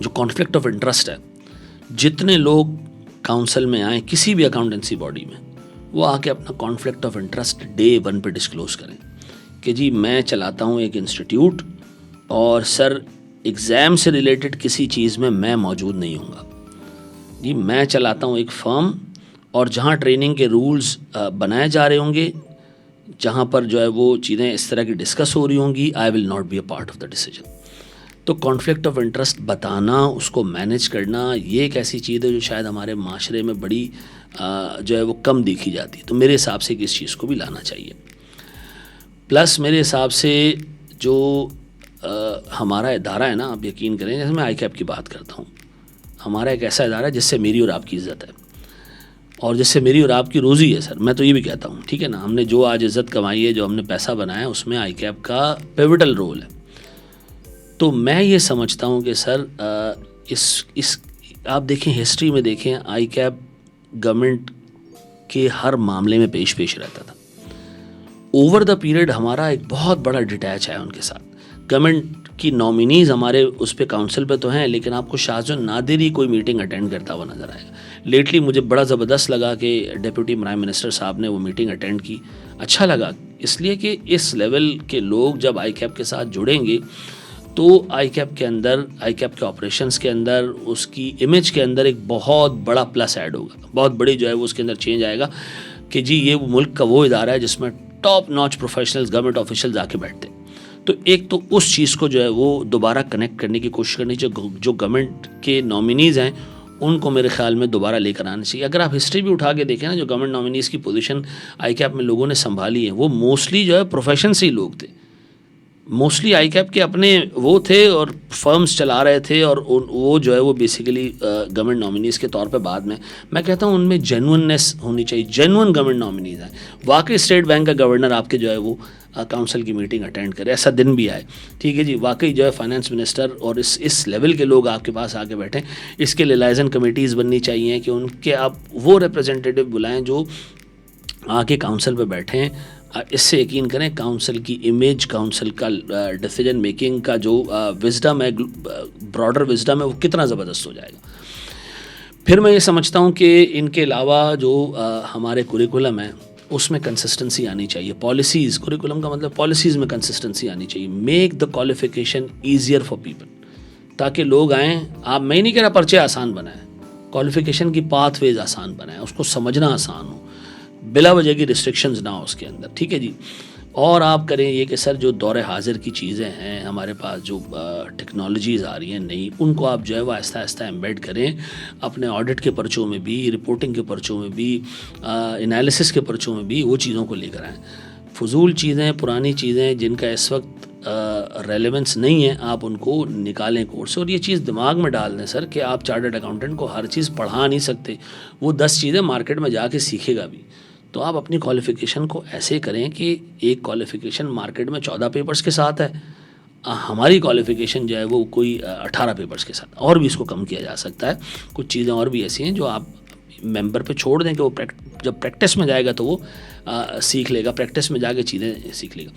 جو کانفلکٹ آف انٹرسٹ ہے، جتنے لوگ کاؤنسل میں آئیں کسی بھی اکاؤنٹنسی باڈی میں، وہ آ کے اپنا کانفلکٹ آف انٹرسٹ ڈے 1 پہ ڈسکلوز کریں کہ جی میں چلاتا ہوں ایک انسٹیٹیوٹ اور سر ایگزام سے ریلیٹڈ کسی چیز میں موجود نہیں ہوں گا، جی میں چلاتا ہوں ایک فرم اور جہاں ٹریننگ کے رولز بنائے جا رہے ہوں گے، جہاں پر جو ہے وہ چیزیں اس طرح کی ڈسکس ہو رہی ہوں گی، I will not be a part of the decision. تو کانفلکٹ آف انٹرسٹ بتانا، اس کو مینیج کرنا، یہ ایک ایسی چیز ہے جو شاید ہمارے معاشرے میں بڑی جو ہے وہ کم دیکھی جاتی ہے، تو میرے حساب سے اس چیز کو بھی لانا چاہیے۔ پلس میرے حساب سے جو ہمارا ادارہ ہے نا، آپ یقین کریں، جیسے میں آئی کیپ کی بات کرتا ہوں، ہمارا ایک ایسا ادارہ ہے جس سے میری اور آپ کی عزت ہے اور جس سے میری اور آپ کی روزی ہے سر، میں تو یہ بھی کہتا ہوں، ٹھیک ہے نا، ہم نے جو آج عزت کمائی ہے، جو ہم نے پیسہ بنایا ہے، اس میں آئی کیپ کا پیوٹل رول ہے۔ تو میں یہ سمجھتا ہوں کہ سر اس آپ دیکھیں ہسٹری میں دیکھیں، آئی کیپ گورنمنٹ کے ہر معاملے میں پیش رہتا تھا۔ اوور دا پیریڈ ہمارا ایک بہت بڑا ڈیٹیچ ہے ان کے ساتھ۔ گورنمنٹ کی نامینیز ہمارے اس پہ کاؤنسل پہ تو ہیں، لیکن آپ کو شاذ و نادر ہی کوئی میٹنگ اٹینڈ کرتا ہوا نظر آئے گا۔ لیٹلی مجھے بڑا زبردست لگا کہ ڈپٹی پرائم منسٹر صاحب نے وہ میٹنگ اٹینڈ کی، اچھا لگا، اس لیے کہ اس لیول کے لوگ جب آئی کیپ کے ساتھ جڑیں گے تو آئی کیپ کے اندر، آئی کیپ کے آپریشنس کے اندر، اس کی امیج کے اندر ایک بہت بڑا پلس ایڈ ہوگا، بہت بڑی جو ہے وہ اس کے اندر چینج آئے گا کہ جی یہ ملک کا وہ ادارہ ہے جس میں top notch professionals, government officials آ کے بیٹھتے ہیں۔ تو ایک تو اس چیز کو جو ہے وہ دوبارہ کنیکٹ کرنے کی کوشش کرنی چاہیے، جو گورنمنٹ کے نامینیز ہیں ان کو میرے خیال میں دوبارہ لے کر آنا چاہیے۔ اگر آپ ہسٹری بھی اٹھا کے دیکھیں نا، جو گورنمنٹ نامینیز کی پوزیشن آئی کیپ میں لوگوں نے سنبھالی ہے، وہ موسٹلی جو ہے پروفیشن سے ہی لوگ تھے، موسٹلی آئی کیپ کے اپنے وہ تھے اور فرمز چلا رہے تھے، اور وہ جو ہے وہ بیسیکلی گورنمنٹ نامینیز کے طور پہ بعد میں کہتا ہوں ان میں جینوننیس ہونی چاہیے، جینون گورنمنٹ نامینیز ہیں، واقعی اسٹیٹ بینک کا گورنر آپ کے جو ہے وہ کاؤنسل کی میٹنگ اٹینڈ کرے، ایسا دن بھی آئے، ٹھیک ہے جی، واقعی جو ہے فائنانس منسٹر اور اس لیول کے لوگ آپ کے پاس آ کے بیٹھیں۔ اس کے لیے لائزن کمیٹیز بننی چاہیے کہ ان کے آپ وہ ریپرزینٹیو بلائیں جو آ کے کاؤنسل پہ بیٹھیں۔ اس سے یقین کریں کاؤنسل کی امیج، کاؤنسل کا ڈیسیجن میکنگ کا جو وزڈم ہے، براڈر وزڈم ہے، وہ کتنا زبردست ہو جائے گا۔ پھر میں یہ سمجھتا ہوں کہ ان کے علاوہ جو ہمارے کوریکولم ہے اس میں کنسسٹنسی آنی چاہیے، پالیسیز، کوریکولم کا مطلب پالیسیز میں کنسسٹنسی آنی چاہیے، make the qualification easier for people, تاکہ لوگ آئیں۔ آپ، میں نہیں کہہ رہا پرچے آسان بنائیں، کوالیفیکیشن کی پاتھ ویز آسان بنائیں، اس کو سمجھنا آسان ہو، بلا وجہ کی ریسٹرکشنز نہ ہو اس کے اندر، ٹھیک ہے جی۔ اور آپ کریں یہ کہ سر جو دور حاضر کی چیزیں ہیں ہمارے پاس، جو ٹیکنالوجیز آ رہی ہیں نئی، ان کو آپ جو ہے وہ آہستہ آہستہ ایمبیڈ کریں اپنے آڈٹ کے پرچوں میں بھی، رپورٹنگ کے پرچوں میں بھی، انالیسس کے پرچوں میں بھی، وہ چیزوں کو لے کر آئیں۔ فضول چیزیں، پرانی چیزیں جن کا اس وقت ریلیونس نہیں ہے، آپ ان کو نکالیں کورس سے، اور یہ چیز دماغ میں ڈال دیں سر کہ آپ چارٹرڈ اکاؤنٹنٹ کو ہر چیز پڑھا نہیں سکتے، وہ 10 چیزیں مارکیٹ میں جا کے سیکھے گا بھی۔ تو آپ اپنی کوالیفیکیشن کو ایسے کریں کہ ایک کوالیفیکیشن مارکیٹ میں 14 پیپرز کے ساتھ ہے، ہماری کوالیفیکیشن جو ہے وہ کوئی 18 پیپرز کے ساتھ، اور بھی اس کو کم کیا جا سکتا ہے۔ کچھ چیزیں اور بھی ایسی ہیں جو آپ ممبر پہ چھوڑ دیں کہ وہ جب پریکٹس میں جائے گا تو وہ سیکھ لے گا، پریکٹس میں جا کے چیزیں سیکھ لے گا۔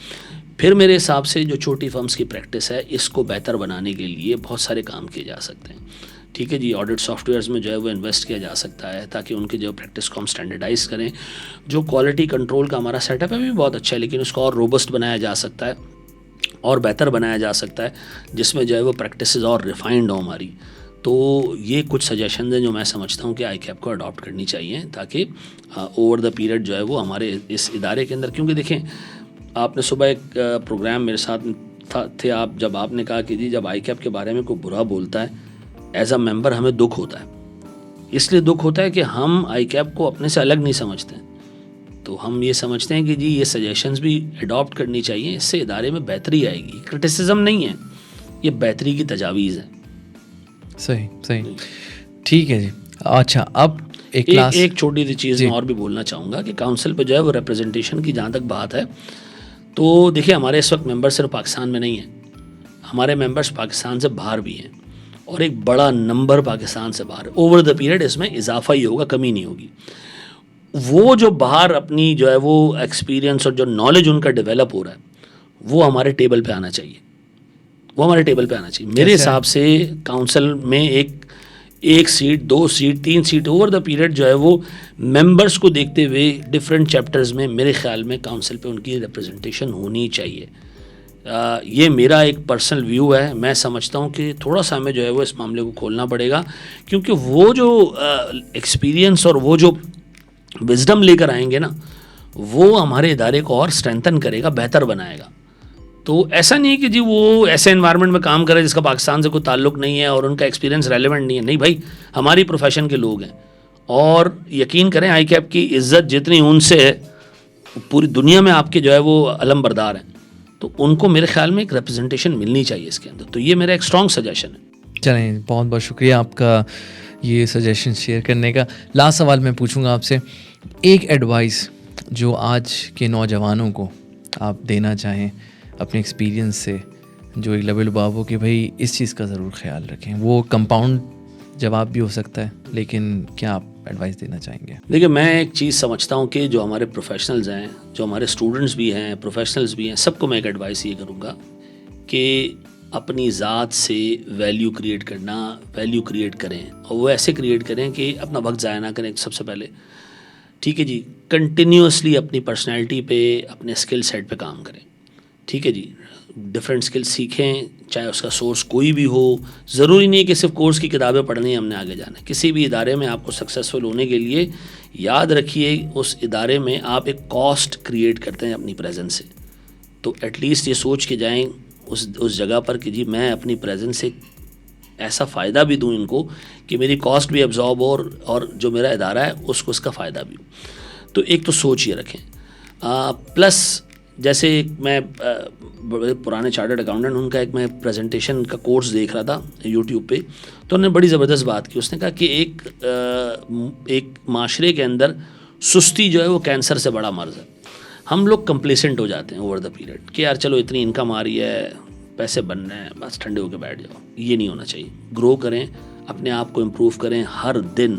پھر میرے حساب سے جو چھوٹی فرمز کی پریکٹس ہے، اس کو بہتر بنانے کے لیے بہت سارے کام کیے جا سکتے ہیں، ٹھیک ہے جی۔ آڈٹ سافٹ ویئرز میں جو ہے وہ انویسٹ کیا جا سکتا ہے تاکہ ان کے جو پریکٹس کو ہم اسٹینڈرڈائز کریں۔ جو کوالٹی کنٹرول کا ہمارا سیٹ اپ ہے بھی بہت اچھا ہے، لیکن اس کو اور روبسٹ بنایا جا سکتا ہے اور بہتر بنایا جا سکتا ہے، جس میں جو ہے وہ پریکٹسز اور ریفائنڈ ہوں ہماری۔ تو یہ کچھ سجیشنز ہیں جو میں سمجھتا ہوں کہ آئی کیپ کو اڈاپٹ کرنی چاہیے، تاکہ اوور دا پیریڈ جو ہے وہ ہمارے اس ادارے کے اندر، کیونکہ دیکھیں آپ نے صبح ایک پروگرام میرے ساتھ تھے، جب آپ نے کہا کہ جی جب آئی کیپ کے بارے میں کوئی برا بولتا ہے ایز اے ممبر ہمیں دکھ ہوتا ہے، اس لیے دکھ ہوتا ہے کہ ہم آئی کیپ کو اپنے سے الگ نہیں سمجھتے، تو ہم یہ سمجھتے ہیں کہ جی یہ سجیشنز بھی اڈاپٹ کرنی چاہیے، اس سے ادارے میں بہتری آئے گی۔ کرٹیسزم نہیں ہے، یہ بہتری کی تجاویز ہے۔ صحیح، ٹھیک ہے جی۔ اچھا، اب ایک چھوٹی سی چیز میں اور بھی بولنا چاہوں گا کہ کاؤنسل پہ جو ہے وہ ریپرزنٹیشن کی جہاں تک بات ہے، تو دیکھیے ہمارے اس وقت ممبر صرف پاکستان میں نہیں ہیں، ہمارے ممبرس پاکستان سے باہر بھی ہیں، اور ایک بڑا نمبر پاکستان سے باہر ہے۔ اوور دا پیریڈ اس میں اضافہ ہی ہوگا، کمی نہیں ہوگی۔ وہ جو باہر اپنی جو ہے وہ ایکسپیرینس اور جو نالج ان کا ڈیولپ ہو رہا ہے، وہ ہمارے ٹیبل پہ آنا چاہیے، وہ ہمارے ٹیبل پہ آنا چاہیے. میرے حساب سے کاؤنسل میں ایک seat 2 seat 3 seat over the period جو ہے وہ ممبرس کو دیکھتے ہوئے ڈفرینٹ چیپٹرز میں میرے خیال میں کاؤنسل پہ ان کی ریپرزنٹیشن ہونی چاہیے. یہ میرا ایک پرسنل ویو ہے. میں سمجھتا ہوں کہ تھوڑا سا ہمیں جو ہے وہ اس معاملے کو کھولنا پڑے گا, کیونکہ وہ جو ایکسپیرینس اور وہ جو وزڈم لے کر آئیں گے نا, وہ ہمارے ادارے کو اور اسٹرینتھن کرے گا, بہتر بنائے گا. تو ایسا نہیں کہ جی وہ ایسے انوائرمنٹ میں کام کرے جس کا پاکستان سے کوئی تعلق نہیں ہے اور ان کا ایکسپیرینس ریلیونٹ نہیں ہے. نہیں بھائی, ہماری پروفیشن کے لوگ ہیں, اور یقین کریں آئی کیپ کی عزت جتنی ان سے ہے پوری دنیا میں آپ کے جو ہے وہ علم بردار ہیں, تو ان کو میرے خیال میں ایک ریپرزنٹیشن ملنی چاہیے اس کے اندر. تو یہ میرا ایک اسٹرانگ سجیشن ہے. چلیں, بہت بہت شکریہ آپ کا یہ سجیشن شیئر کرنے کا. لاسٹ سوال میں پوچھوں گا آپ سے, ایک ایڈوائس جو آج کے نوجوانوں کو آپ دینا چاہیں اپنے ایکسپیرینس سے, جو ایک لبے لباب ہو کہ بھائی اس چیز کا ضرور خیال رکھیں. وہ کمپاؤنڈ جواب بھی ہو سکتا ہے, لیکن کیا آپ ایڈوائس دینا چاہیں گے؟ دیکھیے, میں ایک چیز سمجھتا ہوں کہ جو ہمارے پروفیشنلز ہیں, جو ہمارے اسٹوڈنٹس بھی ہیں, پروفیشنلز بھی ہیں, سب کو میں ایک ایڈوائس یہ کروں گا کہ اپنی ذات سے ویلیو کریٹ کریں, اور وہ ایسے کریٹ کریں کہ اپنا وقت ضائع نہ کریں. سب سے پہلے ٹھیک ہے جی, کنٹینیوسلی اپنی پرسنالٹی پہ, اپنے اسکل سیٹ پہ کام کریں. ٹھیک ہے جی, ڈفرینٹ اسکل سیکھیں, چاہے اس کا سورس کوئی بھی ہو. ضروری نہیں کہ صرف کورس کی کتابیں پڑھنی ہیں, ہم نے آگے جانا ہے. کسی بھی ادارے میں آپ کو سکسیزفل ہونے کے لیے یاد رکھیے اس ادارے میں آپ ایک کاسٹ کریٹ کرتے ہیں اپنی پریزنس سے. تو ایٹ لیسٹ یہ سوچ کے جائیں اس جگہ پر کہ جی میں اپنی پریزنس سے ایسا فائدہ بھی دوں ان کو کہ میری کاسٹ بھی ایبزارب ہو, اور جو میرا ادارہ ہے اس کو اس کا فائدہ بھی ہو. تو ایک تو سوچ یہ رکھیں. پلس جیسے میں بڑے پرانے چارٹرڈ اکاؤنٹنٹ, ان کا ایک میں پریزنٹیشن کا کورس دیکھ رہا تھا یوٹیوب پہ, تو انہوں نے بڑی زبردست بات کی. اس نے کہا کہ ایک معاشرے کے اندر سستی جو ہے وہ کینسر سے بڑا مرض ہے. ہم لوگ کمپلیسنٹ ہو جاتے ہیں اوور دا پیریڈ کہ یار چلو اتنی انکم آ رہی ہے, پیسے بن رہے ہیں, بس ٹھنڈے ہو کے بیٹھ جاؤ. یہ نہیں ہونا چاہیے. گرو کریں, اپنے آپ کو امپروو کریں. ہر دن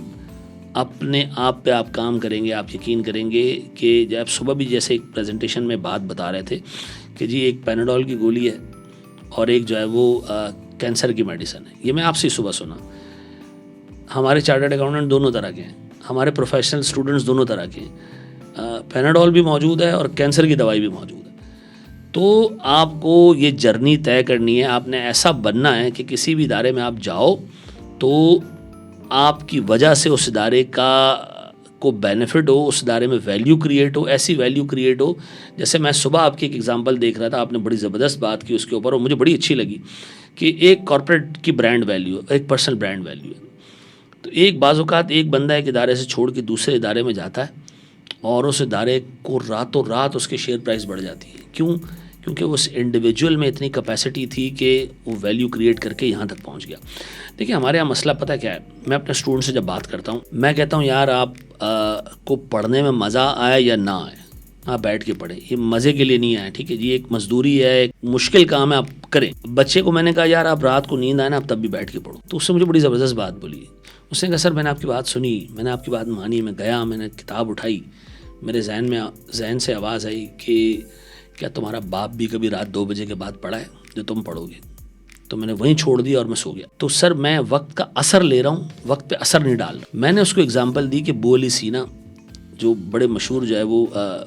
اپنے آپ پہ آپ کام کریں گے, آپ یقین کریں گے کہ جب صبح بھی جیسے ایک پریزنٹیشن میں بات بتا رہے تھے کہ جی ایک پیناڈول کی گولی ہے اور ایک جو ہے وہ کینسر کی میڈیسن ہے. یہ میں آپ سے صبح سنا. ہمارے چارٹرڈ اکاؤنٹنٹ دونوں طرح کے ہیں, ہمارے پروفیشنل اسٹوڈنٹس دونوں طرح کے ہیں. پیناڈول بھی موجود ہے اور کینسر کی دوائی بھی موجود ہے. تو آپ کو یہ جرنی طے کرنی ہے. آپ نے ایسا بننا ہے کہ کسی بھی ادارے میں آپ جاؤ تو آپ کی وجہ سے اس ادارے کو بینیفٹ ہو, اس ادارے میں ویلیو کریٹ ہو, ایسی ویلیو کریٹ ہو. جیسے میں صبح آپ کی ایک ایگزامپل دیکھ رہا تھا, آپ نے بڑی زبردست بات کی اس کے اوپر, اور مجھے بڑی اچھی لگی کہ ایک کارپوریٹ کی برانڈ ویلیو ہے, ایک پرسنل برانڈ ویلیو ہے. تو ایک بعض اوقات ایک بندہ ایک ادارے سے چھوڑ کے دوسرے ادارے میں جاتا ہے اور اس ادارے کو راتوں رات اس کے شیئر پرائز بڑھ جاتی ہے. کیوں؟ کیونکہ اس انڈیویجول میں اتنی کیپیسٹی تھی کہ وہ ویلیو کریٹ کر کے یہاں تک پہنچ گیا. دیکھیے ہمارے یہاں مسئلہ پتہ کیا ہے, میں اپنے اسٹوڈنٹ سے جب بات کرتا ہوں میں کہتا ہوں یار آپ کو پڑھنے میں مزہ آئے یا نہ آئے, آپ بیٹھ کے پڑھیں. یہ مزے کے لیے نہیں آئے, ٹھیک ہے جی, ایک مزدوری ہے, ایک مشکل کام ہے, آپ کریں. بچے کو میں نے کہا یار آپ رات کو نیند آئے نا, آپ تب بھی بیٹھ کے پڑھو. تو اس سے مجھے بڑی زبردست بات بولی. اس نے کہا سر میں نے آپ کی بات سنی, میں نے آپ کی بات مانی, میں گیا, میں نے کتاب اٹھائی, میرے ذہن سے آواز آئی کہ کیا تمہارا باپ بھی کبھی رات 2 بجے کے بعد پڑھا ہے جو تم پڑھو گے؟ تو میں نے وہیں چھوڑ دیا اور میں سو گیا. تو سر میں وقت کا اثر لے رہا ہوں, وقت پہ اثر نہیں ڈال رہا. میں نے اس کو اگزامپل دی کہ بو علی سینا جو بڑے مشہور جو ہے وہ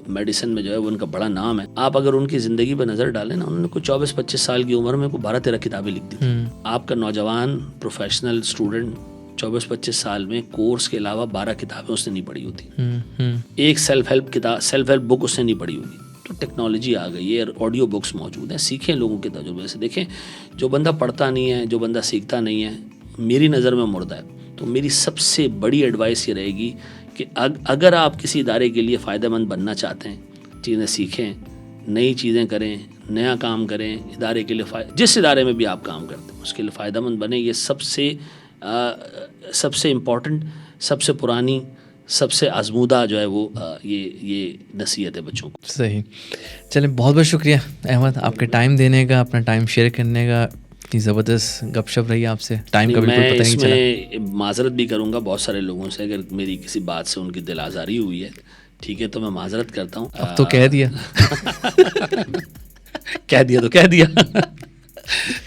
میڈیسن میں جو ہے وہ ان کا بڑا نام ہے, آپ اگر ان کی زندگی پہ نظر ڈالیں نا, انہوں نے کوئی 24-25 سال کی عمر میں کوئی 12-13 کتابیں لکھ دی. آپ کا نوجوان پروفیشنل اسٹوڈنٹ 24-25 سال میں کورس کے علاوہ 12 کتابیں اس نے نہیں پڑھی ہوتی, ایک سیلف ہیلپ بک اس نے نہیں پڑھی ہوگی. تو ٹیکنالوجی آ گئی ہے, آڈیو بکس موجود ہیں, سیکھیں لوگوں کے تجربے سے. دیکھیں جو بندہ پڑھتا نہیں ہے, جو بندہ سیکھتا نہیں ہے, میری نظر میں مردہ ہے. تو میری سب سے بڑی ایڈوائس یہ رہے گی کہ اگر آپ کسی ادارے کے لیے فائدہ مند بننا چاہتے ہیں, چیزیں سیکھیں, نئی چیزیں کریں, نیا کام کریں. ادارے کے لیے جس ادارے میں بھی آپ کام کرتے ہیں اس کے لیے فائدہ مند بنیں. یہ سب سے امپورٹنٹ, سب سے پرانی, سب سے آزمودہ جو ہے وہ یہ نصیحت ہے بچوں کو. صحیح. چلیں بہت بہت شکریہ احمد, آپ کے ٹائم دینے کا, اپنا ٹائم شیئر کرنے کا. اتنی زبردست گپ شپ رہی آپ سے, ٹائم کا بالکل پتہ نہیں چلا. میں معذرت بھی کروں گا بہت سارے لوگوں سے اگر میری کسی بات سے ان کی دل آزاری ہوئی ہے, ٹھیک ہے, تو میں معذرت کرتا ہوں. اب تو کہہ دیا کہہ دیا تو کہہ دیا.